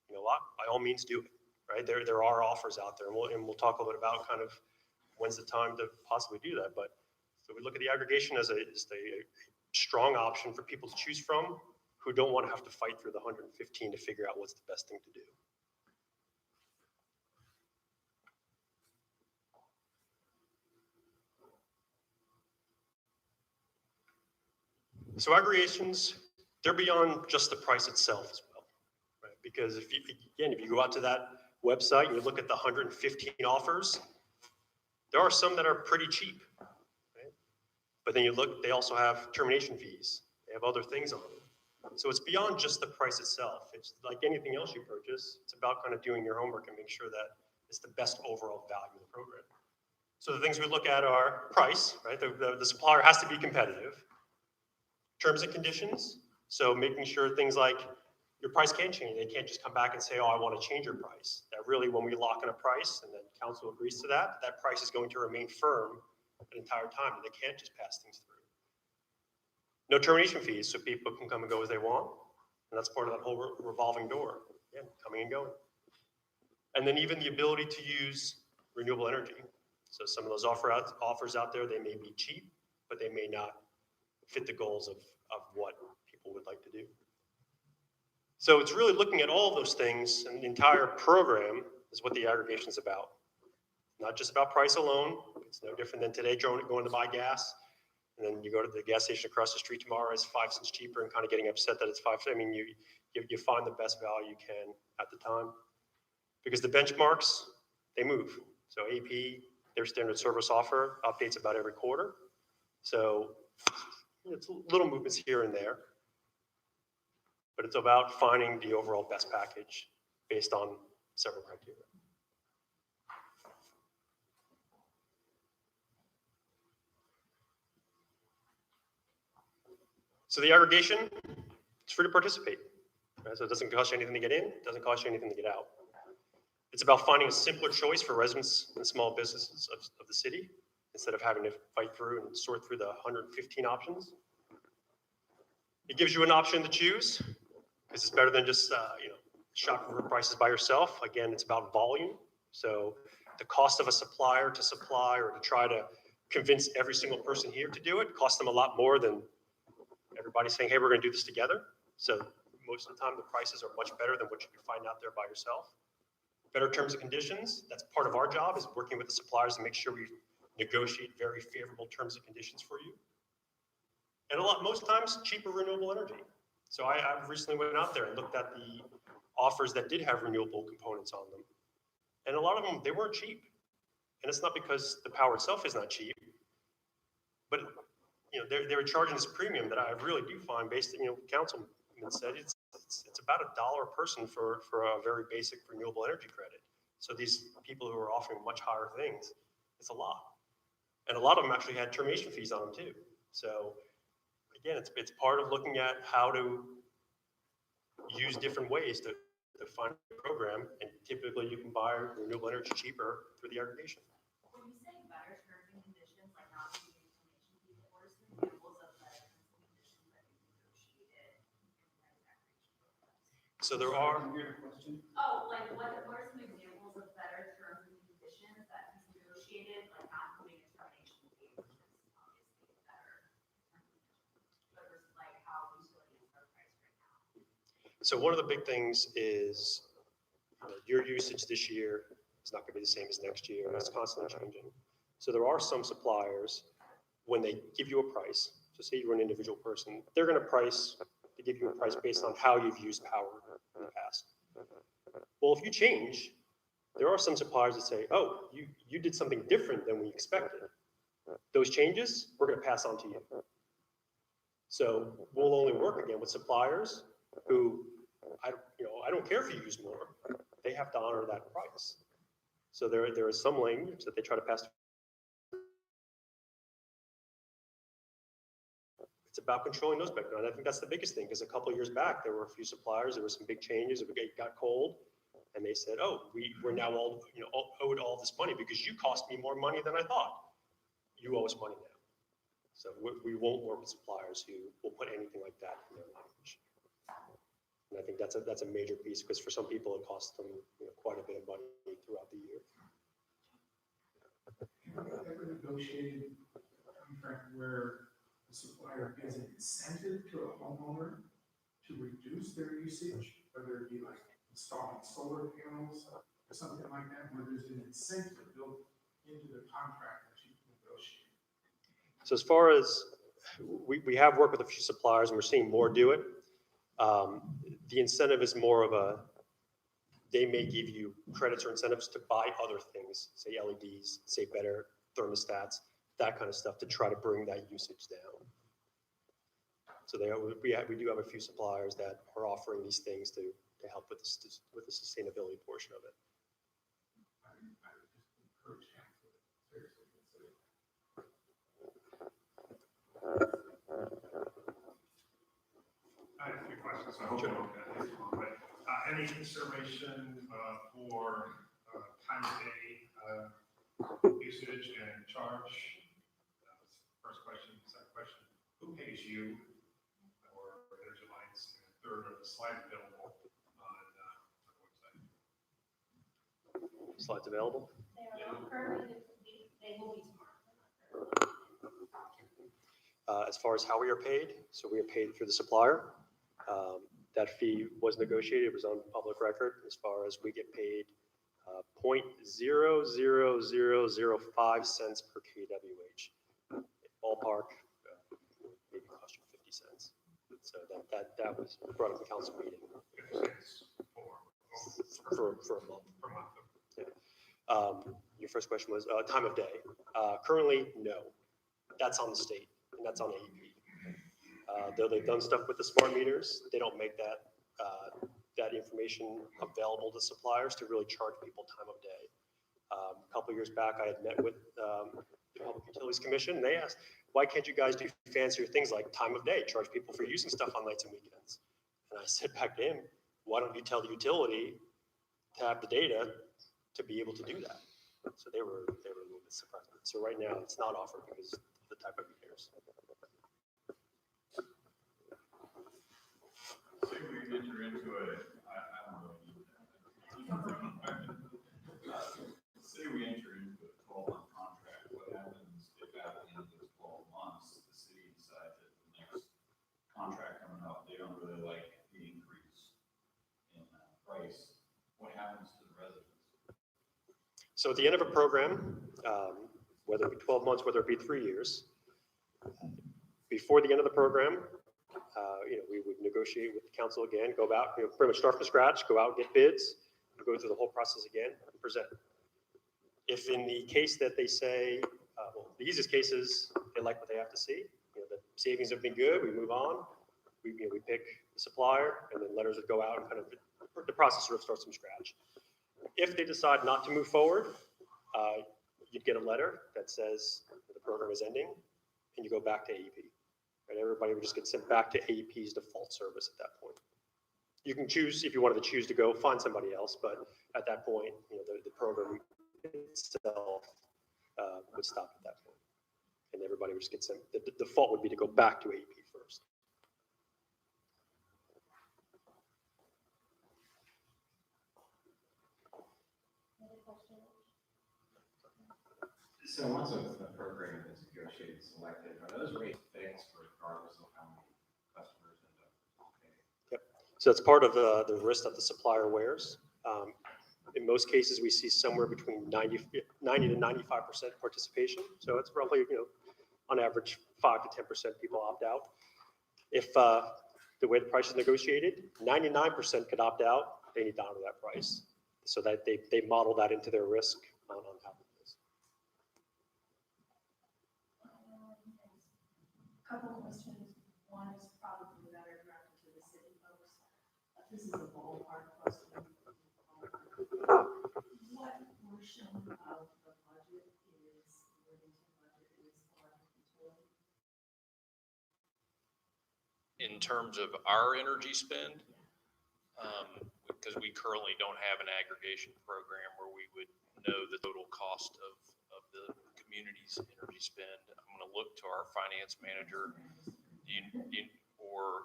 You know what? By all means do it, right? There are offers out there, and we'll talk a little bit about kind of when's the time to possibly do that. But so we look at the aggregation as a strong option for people to choose from who don't want to have to fight through the 115 to figure out what's the best thing to do. So aggregations, they're beyond just the price itself as well, right? Because if you go out to that website and you look at the 115 offers, there are some that are pretty cheap, right? But then you look, they also have termination fees. They have other things on them. So it's beyond just the price itself. It's like anything else you purchase. It's about kind of doing your homework and make sure that it's the best overall value of the program. So the things we look at are price, right? The supplier has to be competitive. Terms and conditions, so making sure things like your price can change. They can't just come back and say, oh, I want to change your price. That really, when we lock in a price and then council agrees to that, that price is going to remain firm the entire time. They can't just pass things through. No termination fees, so people can come and go as they want. And that's part of that whole revolving door, again, coming and going. And then even the ability to use renewable energy. So some of those offers out there, they may be cheap, but they may not fit the goals of what people would like to do. So it's really looking at all those things, and the entire program is what the aggregation is about. Not just about price alone. It's no different than today going to buy gas, and then you go to the gas station across the street tomorrow, it's 5 cents cheaper, and kind of getting upset that it's 5 cents. I mean, you find the best value you can at the time. Because the benchmarks, they move. So AP, their standard service offer, updates about every quarter. So it's little movements here and there, but it's about finding the overall best package based on several criteria. So the aggregation, it's free to participate. Right? So it doesn't cost you anything to get in, it doesn't cost you anything to get out. It's about finding a simpler choice for residents and small businesses of the city instead of having to fight through and sort through the 115 options. It gives you an option to choose because it's better than just shopping for prices by yourself. Again, it's about volume. So the cost of a supplier to supply or to try to convince every single person here to do it costs them a lot more than everybody saying, hey, we're going to do this together. So most of the time, the prices are much better than what you can find out there by yourself. Better terms and conditions. That's part of our job, is working with the suppliers to make sure we negotiate very favorable terms and conditions for you. And most times, cheaper renewable energy. So I recently went out there and looked at the offers that did have renewable components on them. And a lot of them, they weren't cheap. And it's not because the power itself is not cheap, but they were charging this premium that I really do find, based on, councilman said it's about $1 a person for a very basic renewable energy credit. So these people who are offering much higher things, it's a lot. And a lot of them actually had termination fees on them too. So again, it's part of looking at how to use different ways to fund a program, and typically you can buy renewable energy cheaper through the aggregation. When you say better terms and conditions, like not using information fees, what are some examples of better terms and conditions that you negotiated in the aggregation programs? So there are. Oh, like what are some examples of better terms and conditions that he's negotiated, like not including a termination fee, which is obviously better terms and conditions, but versus like how utilities are priced right now? So one of the big things is your usage this year is not going to be the same as next year. It's constantly changing. So there are some suppliers, when they give you a price, so say you're an individual person, they're going to give you a price based on how you've used power in the past. Well, if you change, there are some suppliers that say, oh, you did something different than we expected. Those changes, we're going to pass on to you. So we'll only work again with suppliers who, I don't care if you use more, they have to honor that price. So there is some language that they try to pass about controlling those back down. I think that's the biggest thing, because a couple of years back, there were a few suppliers, there were some big changes, it got cold, and they said, oh, we're now all, owed all this money because you cost me more money than I thought. You owe us money now. So we won't work with suppliers who will put anything like that in their language. And I think that's a major piece, because for some people, it costs them quite a bit of money throughout the year. Have you ever negotiated a contract where the supplier gives an incentive to a homeowner to reduce their usage, whether it be like installing solar panels or something like that, where there's an incentive built into the contract that you can negotiate? So as far as, we have worked with a few suppliers, and we're seeing more do it. The incentive is more of they may give you credits or incentives to buy other things, say LEDs, say better thermostats, that kind of stuff, to try to bring that usage down. So we do have a few suppliers that are offering these things to help with the sustainability portion of it. I would just encourage him to seriously consider that. I have a few questions, I hope you don't get this one, but any consideration for time of day usage and charge? That's the first question. Second question, who pays you or Energy Alliance? And third, are the slides available on the website? Slides available? They are not currently, they will be tomorrow. As far as how we are paid, so we are paid through the supplier. That fee was negotiated, it was on public record. As far as we get paid 0.00005 cents per kWh. Ballpark, maybe cost you 50 cents. So that was brought up in council meeting. For a month. Yeah. Your first question was time of day. Currently, no. That's on the state, and that's on AEP. Though they've done stuff with the smart meters, they don't make that information available to suppliers to really charge people time of day. A couple of years back, I had met with the Public Utilities Commission, and they asked, why can't you guys do fancier things like time of day, charge people for using stuff on nights and weekends? And I said back to him, why don't you tell the utility to have the data to be able to do that? So they were a little bit surprised. So right now, it's not offered because of the type of meters. Say we enter into I don't really need that. Say we enter into a 12-month contract, what happens if at the end of those 12 months, the city decides that the next contract coming up, they don't really like the increase in price? What happens to the residents? So at the end of a program, whether it be 12 months, whether it be 3 years, before the end of the program, we would negotiate with the council again, go out, pretty much start from scratch, go out, get bids, go through the whole process again, and present. If in the case that they say, the easiest case is they like what they have to see, the savings have been good, we move on, we pick the supplier, and then letters would go out, and kind of the process sort of starts from scratch. If they decide not to move forward, you'd get a letter that says the program is ending, and you go back to AEP. And everybody would just get sent back to AEP's default service at that point. You can choose, if you wanted to choose to go, find somebody else, but at that point, the program itself would stop at that point. And everybody would just get sent, the default would be to go back to AEP first. So once a program is negotiated, selected, are those rates fixed regardless of how many customers end up paying? Yep. So that's part of the risk that the supplier wears. In most cases, we see somewhere between 90 to 95% participation. So it's roughly, on average, 5 to 10% people opt out. If the way the price is negotiated, 99% could opt out, they need to honor that price. So that they model that into their risk on how it is. Couple questions. One is probably better directed to the city folks. This is a ballpark question. What portion of the budget is Worthington budget is for utility? in terms of our energy spend, because we currently don't have an aggregation program where we would know the total cost of the community's energy spend. I'm gonna look to our finance manager, or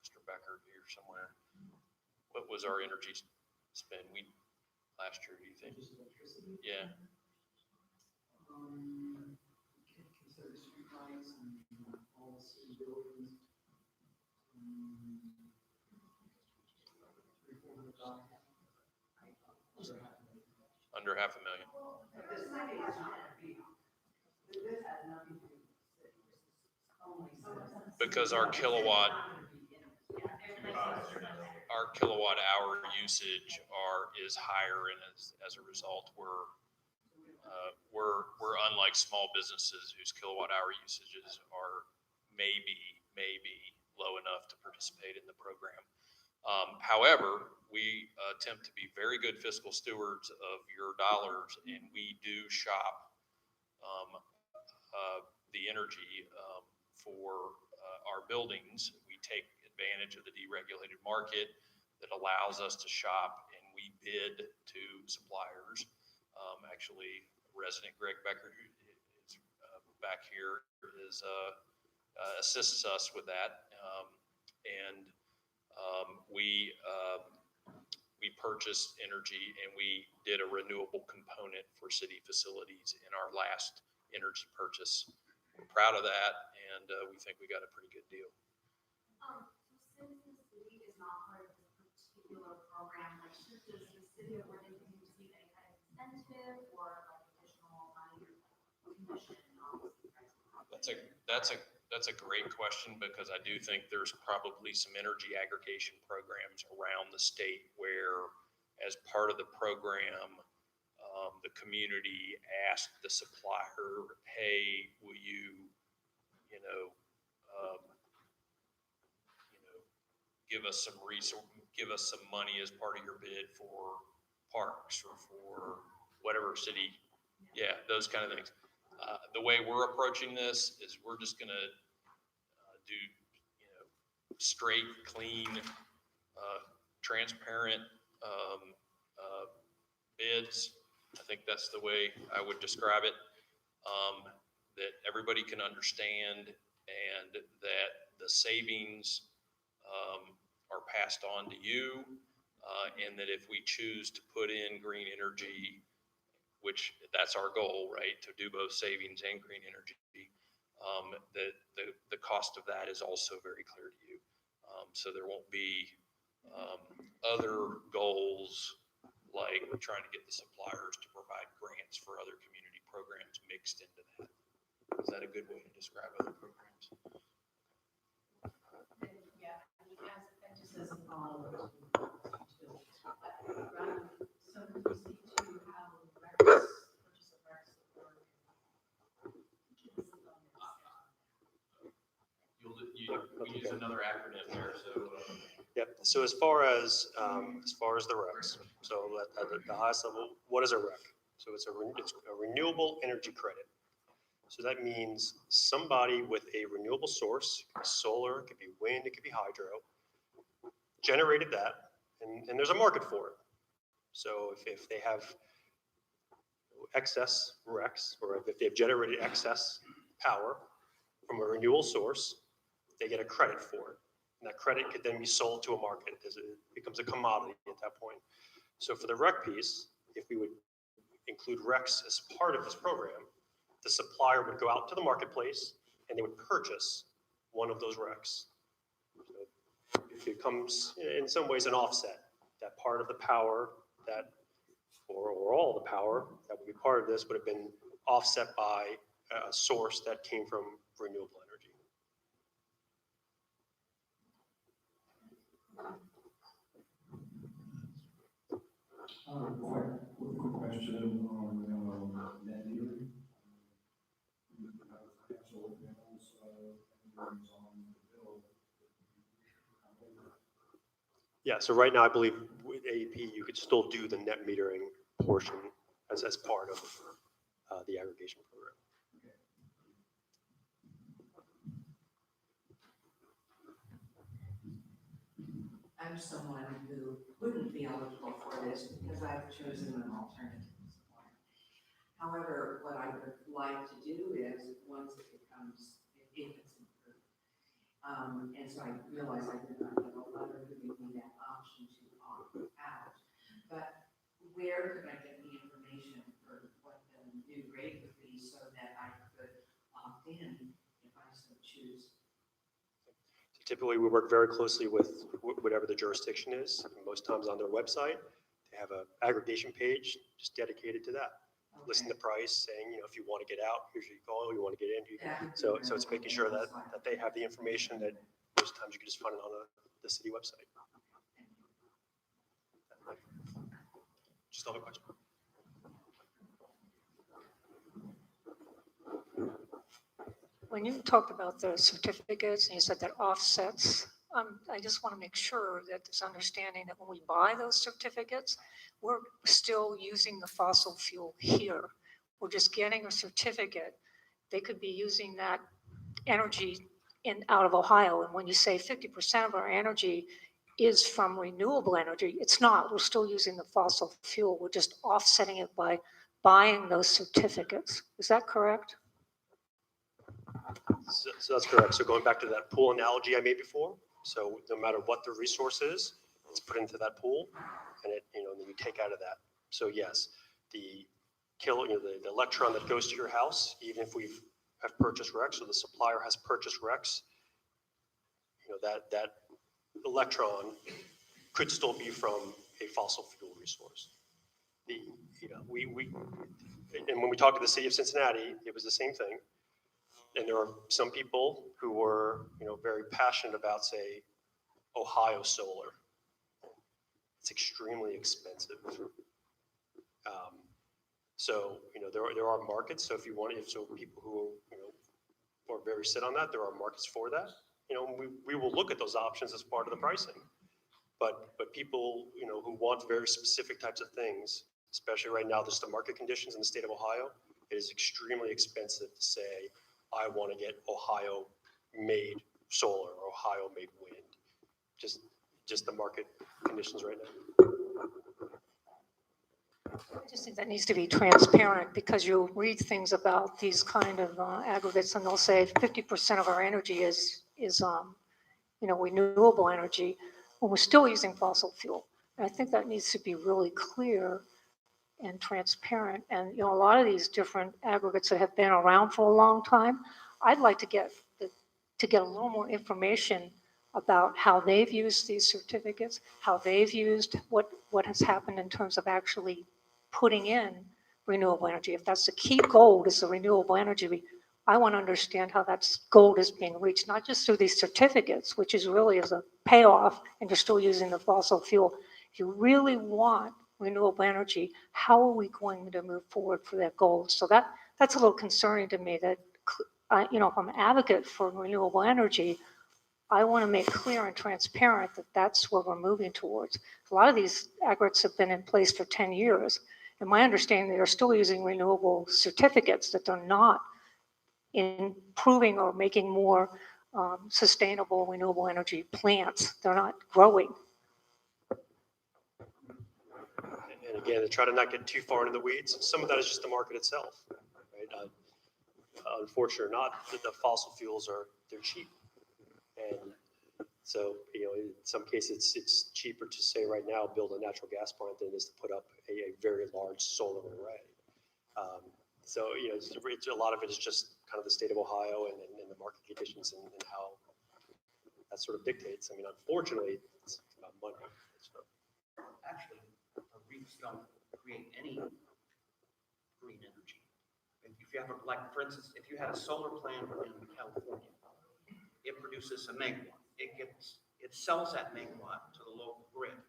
Mr. Becker here somewhere. What was our energy spend last year, do you think? Yeah. Consider streetlights and all the city buildings. Under $500,000. But the city is not gonna be, this has nothing to do with the city, this is only. Because our kilowatt Yeah. hour usage is higher, and as a result, we're unlike small businesses whose kilowatt hour usages are maybe low enough to participate in the program. However, we attempt to be very good fiscal stewards of your dollars, and we do shop the energy for our buildings. We take advantage of the deregulated market that allows us to shop, and we bid to suppliers. Actually, resident Greg Becker, who is back here, assists us with that. We purchased energy, and we did a renewable component for city facilities in our last energy purchase. We're proud of that, and we think we got a pretty good deal. So since the city is not part of this particular program, like does the city of Worthington receive any kind of incentive or like additional money or commission? That's a great question, because I do think there's probably some energy aggregation programs around the state where, as part of the program, the community asked the supplier, "Hey, will you give us some money as part of your bid for parks or for whatever city," yeah, those kind of things. The way we're approaching this is we're just going to do straight, clean, transparent bids. I think that's the way I would describe it, that everybody can understand, and that the savings are passed on to you, and that if we choose to put in green energy, which that's our goal, right, to do both savings and green energy, that the cost of that is also very clear to you. So there won't be other goals like trying to get the suppliers to provide grants for other community programs mixed into that. Is that a good way to describe other programs? Yeah, and just as a follow-up. So we just need to have a records, purchase of records. We use another acronym there, so. Yep, so as far as the RECs, so at the highest level, what is a REC? So it's a renewable energy credit. So that means somebody with a renewable source, it could be solar, it could be wind, it could be hydro, generated that, and there's a market for it. So if they have excess RECs, or if they've generated excess power from a renewable source, they get a credit for it. And that credit could then be sold to a market, because it becomes a commodity at that point. So for the REC piece, if we would include RECs as part of this program, the supplier would go out to the marketplace and they would purchase one of those RECs. So it becomes, in some ways, an offset. That part of the power that, or all the power that would be part of this would have been offset by a source that came from renewable energy. Quick question on net metering. You have solar panels, on the bill. Yeah, so right now I believe with AEP you could still do the net metering portion as part of the aggregation program. I'm someone who wouldn't be eligible for this because I've chosen an alternative supplier. However, what I would like to do is, once it becomes, if it's improved, and so I realize I did not get a letter giving me that option to opt out. But where could I get the information for what the new rate would be so that I could opt in if I so choose? Typically, we work very closely with whatever the jurisdiction is. Most times on their website, they have an aggregation page just dedicated to that. Listen to price, saying, you know, if you want to get out, here's your call. You want to get in. So it's making sure that they have the information that most times you can just find it on the city website. Just have a question. When you talked about the certificates and you said that offsets, I just want to make sure that there's understanding that when we buy those certificates, we're still using the fossil fuel here. We're just getting a certificate. They could be using that energy out of Ohio. And when you say 50% of our energy is from renewable energy, it's not. We're still using the fossil fuel. We're just offsetting it by buying those certificates. Is that correct? So that's correct. So going back to that pool analogy I made before, so no matter what the resource is, it's put into that pool, and then you take out of that. So yes, the the electron that goes to your house, even if have purchased RECs, or the supplier has purchased RECs, that electron could still be from a fossil fuel resource. And when we talked to the city of Cincinnati, it was the same thing. And there are some people who were, very passionate about, say, Ohio solar. It's extremely expensive. So, there are markets. So if you want, so people who, are very set on that, there are markets for that. We will look at those options as part of the pricing. But people, who want very specific types of things, especially right now, just the market conditions in the state of Ohio, it is extremely expensive to say, I want to get Ohio-made solar or Ohio-made wind. Just the market conditions right now. I just think that needs to be transparent, because you'll read things about these kind of aggregates, and they'll say 50% of our energy is renewable energy, when we're still using fossil fuel. And I think that needs to be really clear and transparent. And a lot of these different aggregates that have been around for a long time, I'd like to get a little more information about how they've used these certificates, how they've used what has happened in terms of actually putting in renewable energy. If that's the key goal, is the renewable energy, I want to understand how that goal is being reached, not just through these certificates, which is really as a payoff, and you're still using the fossil fuel. If you really want renewable energy, how are we going to move forward for that goal? So that's a little concerning to me, that, if I'm an advocate for renewable energy, I want to make clear and transparent that that's what we're moving towards. A lot of these aggregates have been in place for 10 years. And my understanding, they are still using renewable certificates, that they're not improving or making more sustainable renewable energy plants. They're not growing. And again, to try to not get too far into the weeds, some of that is just the market itself, right? Unfortunately or not, the fossil fuels they're cheap. And so, in some cases, it's cheaper to say right now, build a natural gas plant than it is to put up a very large solar array. So, a lot of it is just kind of the state of Ohio and the market conditions and how that sort of dictates. I mean, unfortunately, it's about money. Actually, REITs don't create any green energy. If you have for instance, if you had a solar plant in California, it produces a megawatt. It sells that megawatt to the local grid,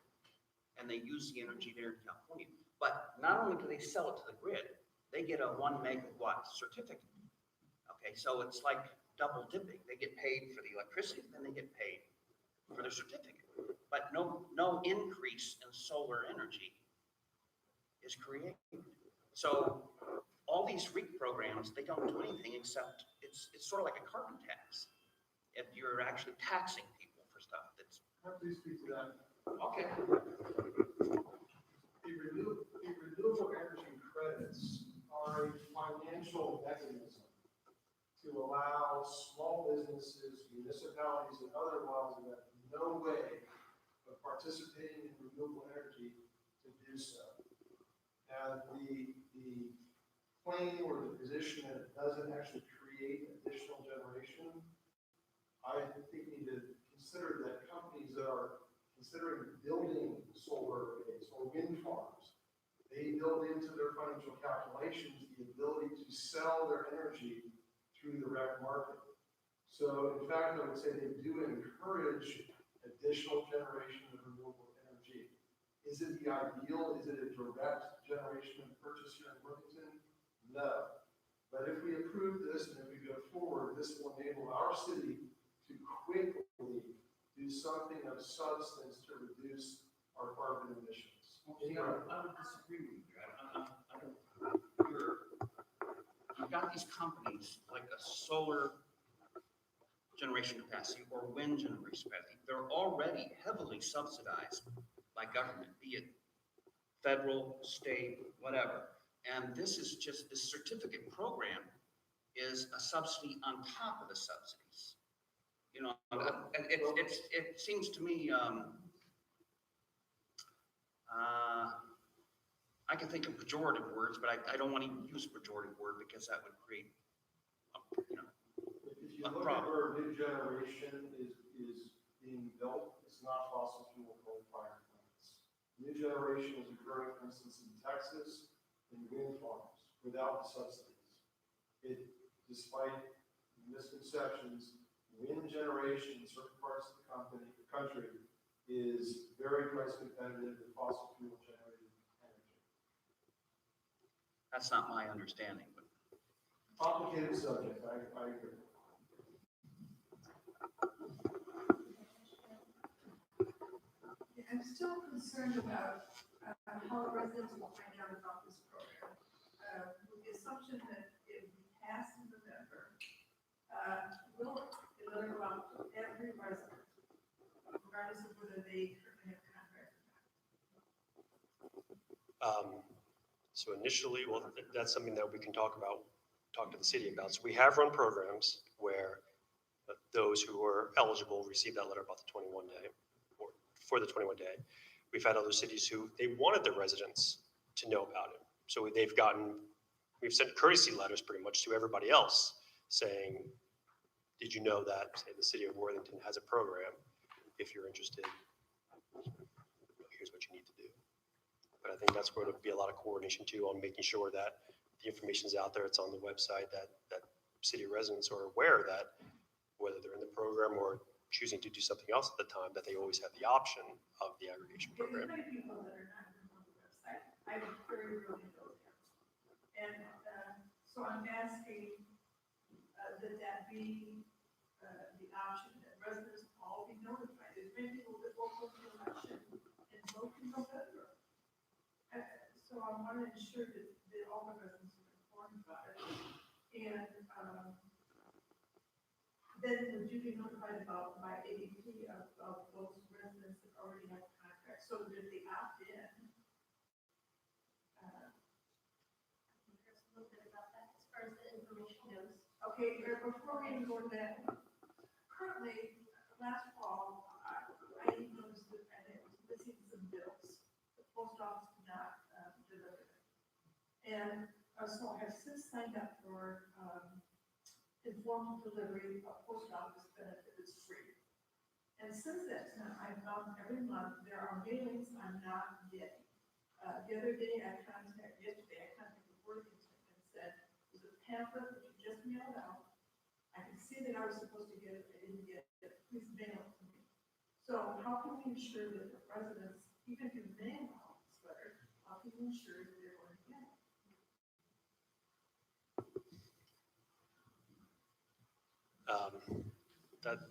and they use the energy there in California. But not only do they sell it to the grid, they get a 1 megawatt certificate. Okay, so it's like double dipping. They get paid for the electricity, then they get paid for the certificate. But no increase in solar energy is created. So all these REIT programs, they don't do anything except it's sort of like a carbon tax. If you're actually taxing people for stuff that's. Please speak to that. Okay. The renewable energy credits are a financial mechanism to allow small businesses, municipalities, and otherwise that have no way of participating in renewable energy to do so. And the claim or the position that it doesn't actually create additional generation, I think we need to consider that companies that are considering building solar arrays or wind farms, they build into their financial calculations the ability to sell their energy through the rec market. So in fact, I would say they do encourage additional generation of renewable energy. Is it the ideal? Is it a direct generation of purchase here in Worthington? No. But if we approve this and if we go forward, this will enable our city to quickly do something of substance to reduce our carbon emissions. See, I would disagree with you. You've got these companies like a solar generation capacity or wind generation capacity. They're already heavily subsidized by government, be it federal, state, whatever. And this is just, this certificate program is a subsidy on top of the subsidies. You know, and it seems to me, I can think of pejorative words, but I don't want to use a pejorative word because that would create, If you look at where new generation is being built, it's not fossil fuel coal-fired plants. New generation is occurring, for instance, in Texas, in wind farms, without the subsidies. Despite misconceptions, wind generation in certain parts of the country is very price competitive with fossil fuel generated energy. that's not my understanding, but. Complicated subject, I agree. I'm still concerned about how residents will find out about this program. With the assumption that it will be passed in November, will it go out to every resident, regardless of whether they currently have contracts or not? So initially, well, that's something that we can talk to the city about. So we have run programs where those who are eligible receive that letter about the 21 day, or for the 21 day. We've had other cities who they wanted their residents to know about it. So we've sent courtesy letters pretty much to everybody else saying, did you know that, say, the city of Worthington has a program? If you're interested, here's what you need to do. But I think that's where there'll be a lot of coordination too on making sure that the information's out there, it's on the website, that city residents are aware that whether they're in the program or choosing to do something else at the time, that they always have the option of the aggregation There's program. many people that are not even on the website. I very rarely go there. And so I'm asking that be the option that residents all be notified. There's many people that will go to the election and vote in November. So I want to ensure that all the residents are informed about it. And then would you be notified about by ADP of those residents that already have contracts, so that if they opt in? There's a little bit about that as far as the information goes. Okay, before we even go to that, currently, last fall, I noticed that I was missing some bills. The post office did not deliver them. And so I have since signed up for informed delivery of post office benefit is free. And since that time, I've found every month there are mailings I'm not getting. The other day yesterday I contacted Worthington and said, there's a pamphlet that you just mailed out. I can see that I was supposed to get it, I didn't get it, please mail it to me. So how can we ensure that the residents, even if you mail out this letter, how can we ensure that they're going to get it?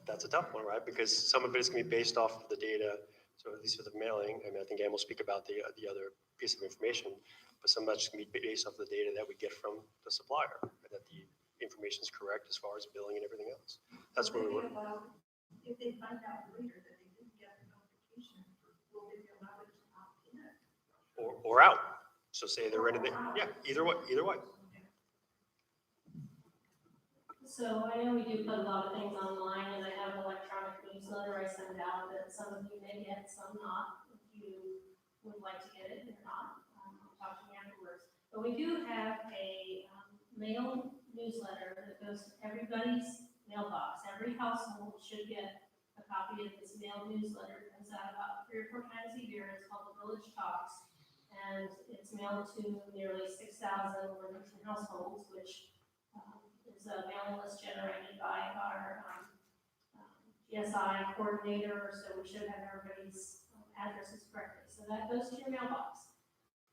That's a tough one, right? Because some of it is going to be based off of the data. So at least for the mailing, I mean, I think Ann will speak about the other piece of information, but some of that's going to be based off the data that we get from the supplier, and that the information is correct as far as billing and everything else. That's where we're. If they find out later that they didn't get the notification for or out. So say they're renting, yeah, either way, either way. So I know we do put a lot of things online, and I have an electronic newsletter I send out that some of you may get, some not. If you would like to get it, if not, talk to me afterwards. But we do have a mail newsletter that goes to everybody's mailbox. Every household should get a copy of this mail newsletter. It comes out about 3 or 4 times a year. It's called the Village Talks, and it's mailed to nearly 6,000 Worthington households, which is a mailing list generated by our GSI coordinator, so we should have everybody's addresses correctly. So that goes to your mailbox.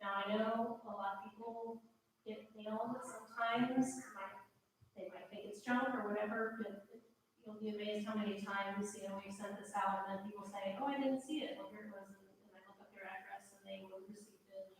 Now, I know a lot of people get mail sometimes, they might think it's junk or whatever, but you'll be amazed how many times, we sent this out and then people say, oh, I didn't see it. Well, here it was, and I look up their address and they will receive it.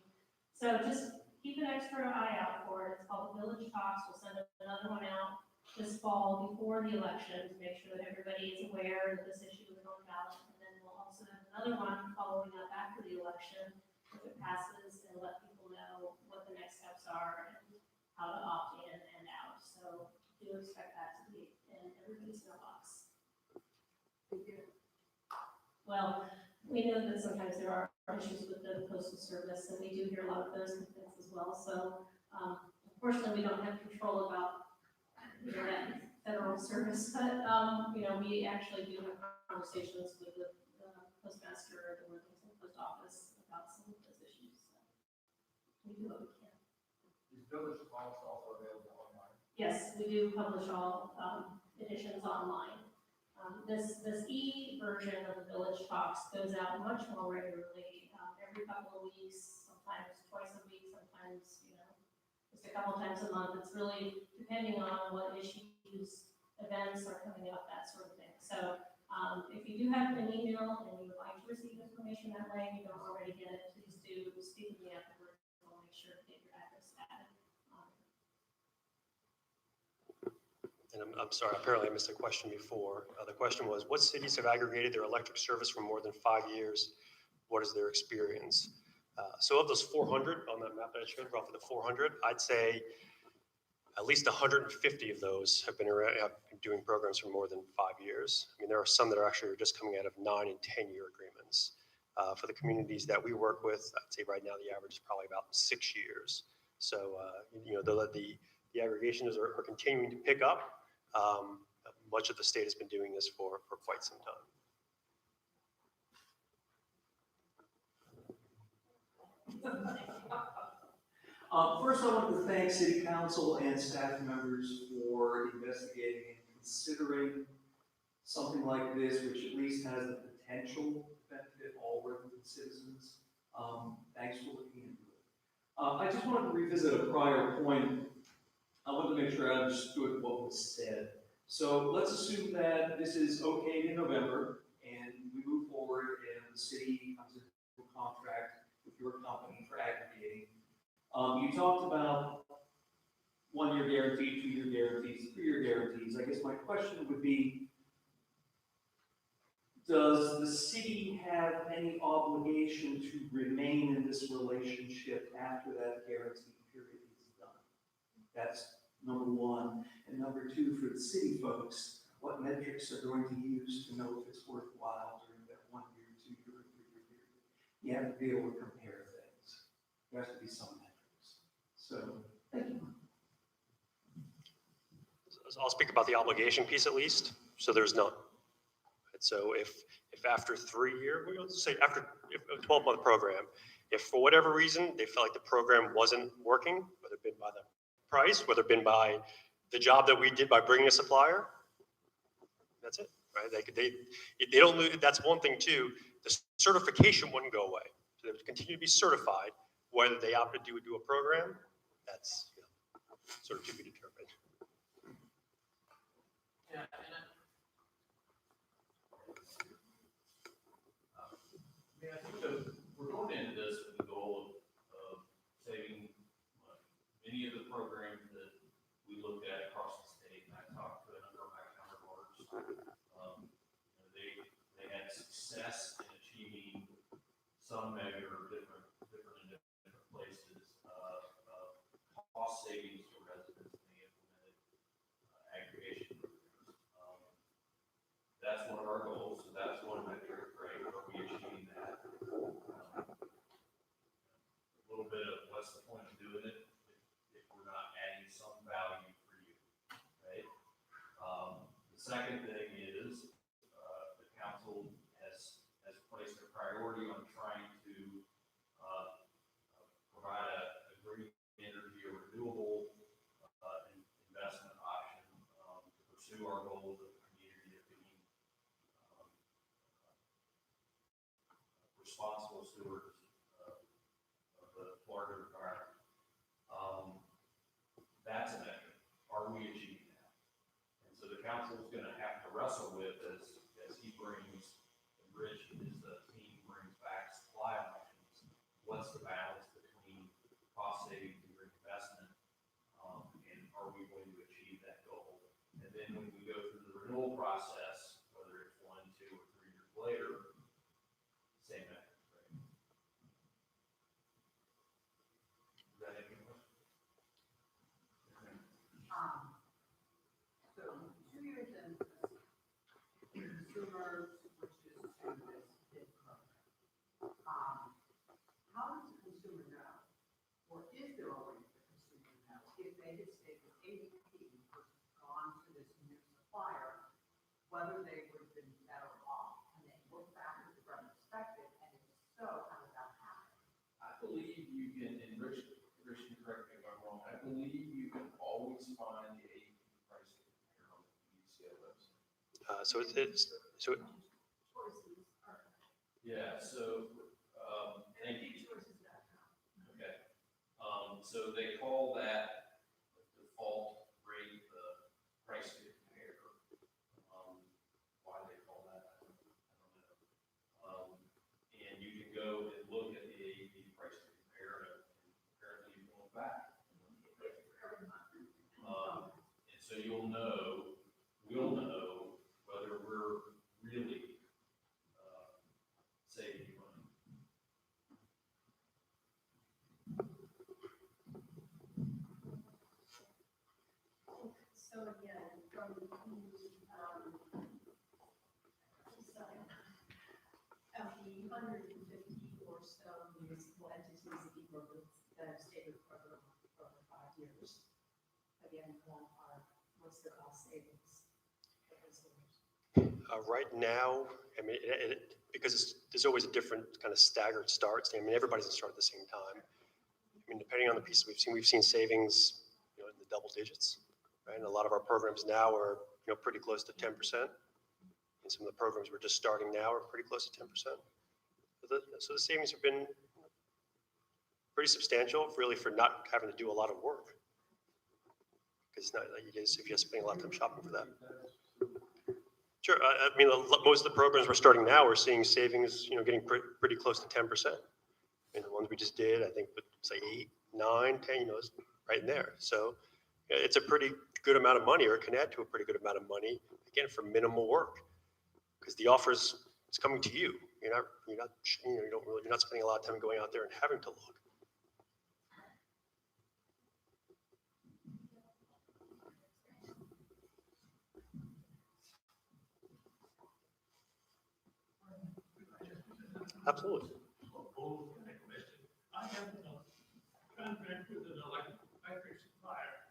So just keep an extra eye out for it. It's called the Village Talks. We'll send another one out this fall before the election to make sure that everybody is aware that this issue is on ballot. And then we'll also have another one following up after the election if it passes, and let people know what the next steps are and how to opt in and out. So do expect that to be in everybody's mailbox. Well, we know that sometimes there are issues with the postal service, and we do hear a lot of those complaints as well. So unfortunately, we don't have control about that federal service, but we actually do have conversations with the postmaster or the Worthington post office about some of those issues. So we do what we can. Is Village Talks also available online? Yes, we do publish all editions online. This e-version of the Village Talks goes out much more regularly, every couple of weeks, sometimes twice a week, sometimes, just a couple times a month. It's really depending on what issues, events are coming up, that sort of thing. So if you do have an email and you would like to receive information that way and you don't already get it, please do speak with me afterwards. I'll make sure to get your address added. And I'm sorry, apparently I missed a question before. The question was, what cities have aggregated their electric service for more than 5 years? What is their experience? So of those 400 on that map that I showed, roughly the 400, I'd say at least 150 of those have been doing programs for more than 5 years. I mean, there are some that are actually just coming out of 9 and 10-year agreements. For the communities that we work with, I'd say right now the average is probably about 6 years. So, the aggregations are continuing to pick up. Much of the state has been doing this for quite some time. First, I want to thank City Council and staff members for investigating and considering something like this, which at least has the potential to benefit all Worthington citizens. Thanks for looking into it. I just wanted to revisit a prior point. I wanted to make sure I understood what was said. So let's assume that this is okayed in November, and we move forward, and the city comes into a contract with your company for aggregating. You talked about 1-year guarantee, 2-year guarantees, 3-year guarantees. I guess my question would be, does the city have any obligation to remain in this relationship after that guarantee period is done? That's number one. And number two, for the city folks, what metrics are going to use to know if it's worthwhile during that 1 year, 2 year, or 3 year period? You have to be able to compare things. There has to be some metrics. So, thank you. I'll speak about the obligation piece at least. So there's none. So if after 3 years, we'll say after a 12-month program, if for whatever reason they felt like the program wasn't working, whether it been by the price, whether it been by the job that we did by bringing a supplier, that's it, right? They don't lose. That's one thing too. The certification wouldn't go away. So they would continue to be certified, whether they opt to do a program. That's sort of to be determined. Yeah, I think that we're going into this with the goal of saving money. Many of the programs that we looked at across the state, and I talked to a number of my counterparts, they had success in achieving some measure of different responsible stewards of the Florida environment. That's a measure. Are we achieving that? And so the council is going to have to wrestle with as he brings, and Rich and his team brings back supply options. What's the balance between cost savings and reinvestment? And are we going to achieve that goal? And then when we go through the renewal process, whether it's 1, 2, or 3 years later, same measure, right? Is that any question? So 2 years in, consumers switches to this bid program. How does the consumer know, or is there a way for the consumer to know if they had stayed with ADP versus gone to this new supplier, whether they would have been better off? And they look back at the retrospective, and if so, how did that happen? I believe you can, and Rich can correct me if I'm wrong, I believe you can always find the ADP pricing here on the UCO website. Yeah, so, thank you. Okay. So they call that the default rate, the price to compare. Why they call that, I don't know. And you can go and look at the AEP price to compare, and apparently you can look back. And so we'll know whether we're really saving money. So again, from the, of the 150 or so municipal entities that have stayed with the program for over 5 years, again, what's the cost savings for consumers? Right now, I mean, there's always a different kind of staggered starts. I mean, everybody doesn't start at the same time. I mean, depending on the piece we've seen savings, in the double digits, right? And a lot of our programs now are, pretty close to 10%. And some of the programs we're just starting now are pretty close to 10%. So the savings have been pretty substantial, really, for not having to do a lot of work. Because it's not like if you're spending a lot of time shopping for that. Sure. I mean, most of the programs we're starting now, we're seeing savings, getting pretty close to 10%. And the ones we just did, I think, it's like 8, 9, 10, it's right in there. So it's a pretty good amount of money, or it can add to a pretty good amount of money, again, for minimal work. Because the offers, it's coming to you. You're not spending a lot of time going out there and having to look. Absolutely. I have a contract with an electric supplier.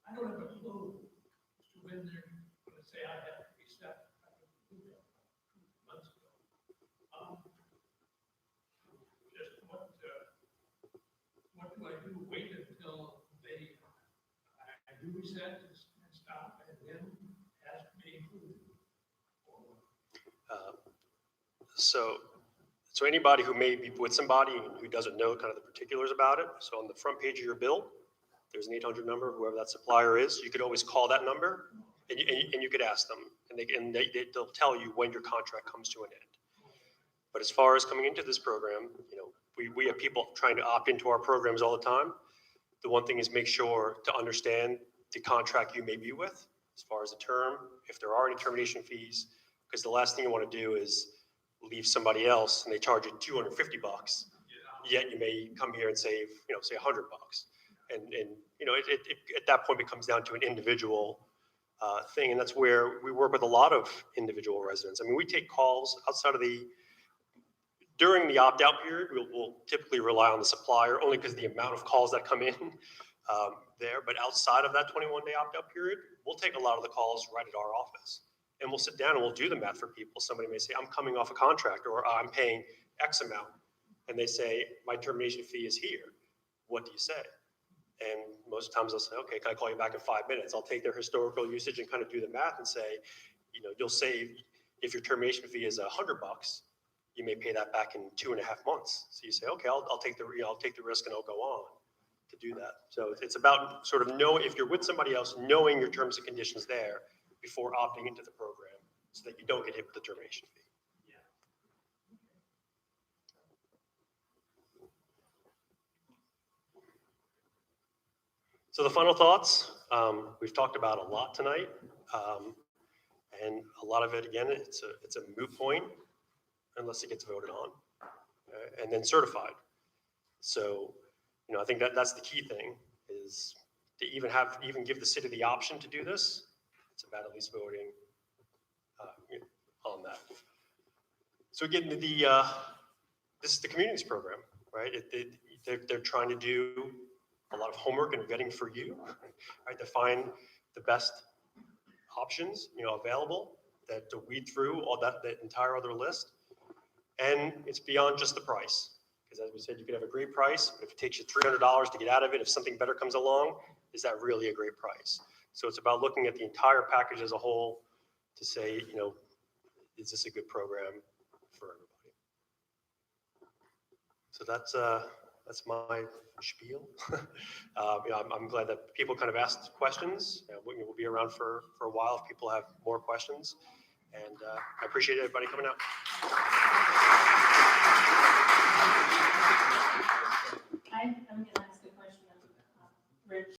I don't have a clue as to when they're going to say I have to reset. I don't do that 2 months ago. Just what do I do? Wait until I do reset and stop, and then ask to be included? So anybody who may be with somebody who doesn't know kind of the particulars about it, so on the front page of your bill, there's an 800 number, whoever that supplier is. You could always call that number, and you could ask them, and they'll tell you when your contract comes to an end. But as far as coming into this program, we have people trying to opt into our programs all the time. The one thing is make sure to understand the contract you may be with, as far as the term, if there are any termination fees, because the last thing you want to do is leave somebody else and they charge you $250, yet you may come here and save, say $100. And at that point it comes down to an individual thing, and that's where we work with a lot of individual residents. I mean, we take calls outside of during the opt-out period, we'll typically rely on the supplier, only because the amount of calls that come in there. But outside of that 21-day opt-out period, we'll take a lot of the calls right at our office. And we'll sit down and we'll do the math for people. Somebody may say, I'm coming off a contract, or I'm paying X amount. And they say, my termination fee is here. What do you say? And most times they'll say, okay, can I call you back in 5 minutes? I'll take their historical usage and kind of do the math and say, you'll save, if your termination fee is $100, you may pay that back in 2.5 months. So you say, okay, I'll take the, I'll take the risk and I'll go on to do that. So it's about sort of if you're with somebody else, knowing your terms and conditions there before opting into the program so that you don't get hit with the termination fee. So the final thoughts, we've talked about a lot tonight. And a lot of it, again, it's a moot point unless it gets voted on and then certified. So, I think that's the key thing is to even give the city the option to do this. It's about at least voting on that. So again, this is the communities program, right? They're trying to do a lot of homework and vetting for you, right? To find the best options, available, to weed through all that entire other list. And it's beyond just the price. Because as we said, you could have a great price, but if it takes you $300 to get out of it, if something better comes along, is that really a great price? So it's about looking at the entire package as a whole to say, is this a good program for everybody? So that's my spiel. I'm glad that people kind of asked questions. We'll be around for a while if people have more questions. And I appreciate everybody coming out. I'm gonna ask a question of Rich.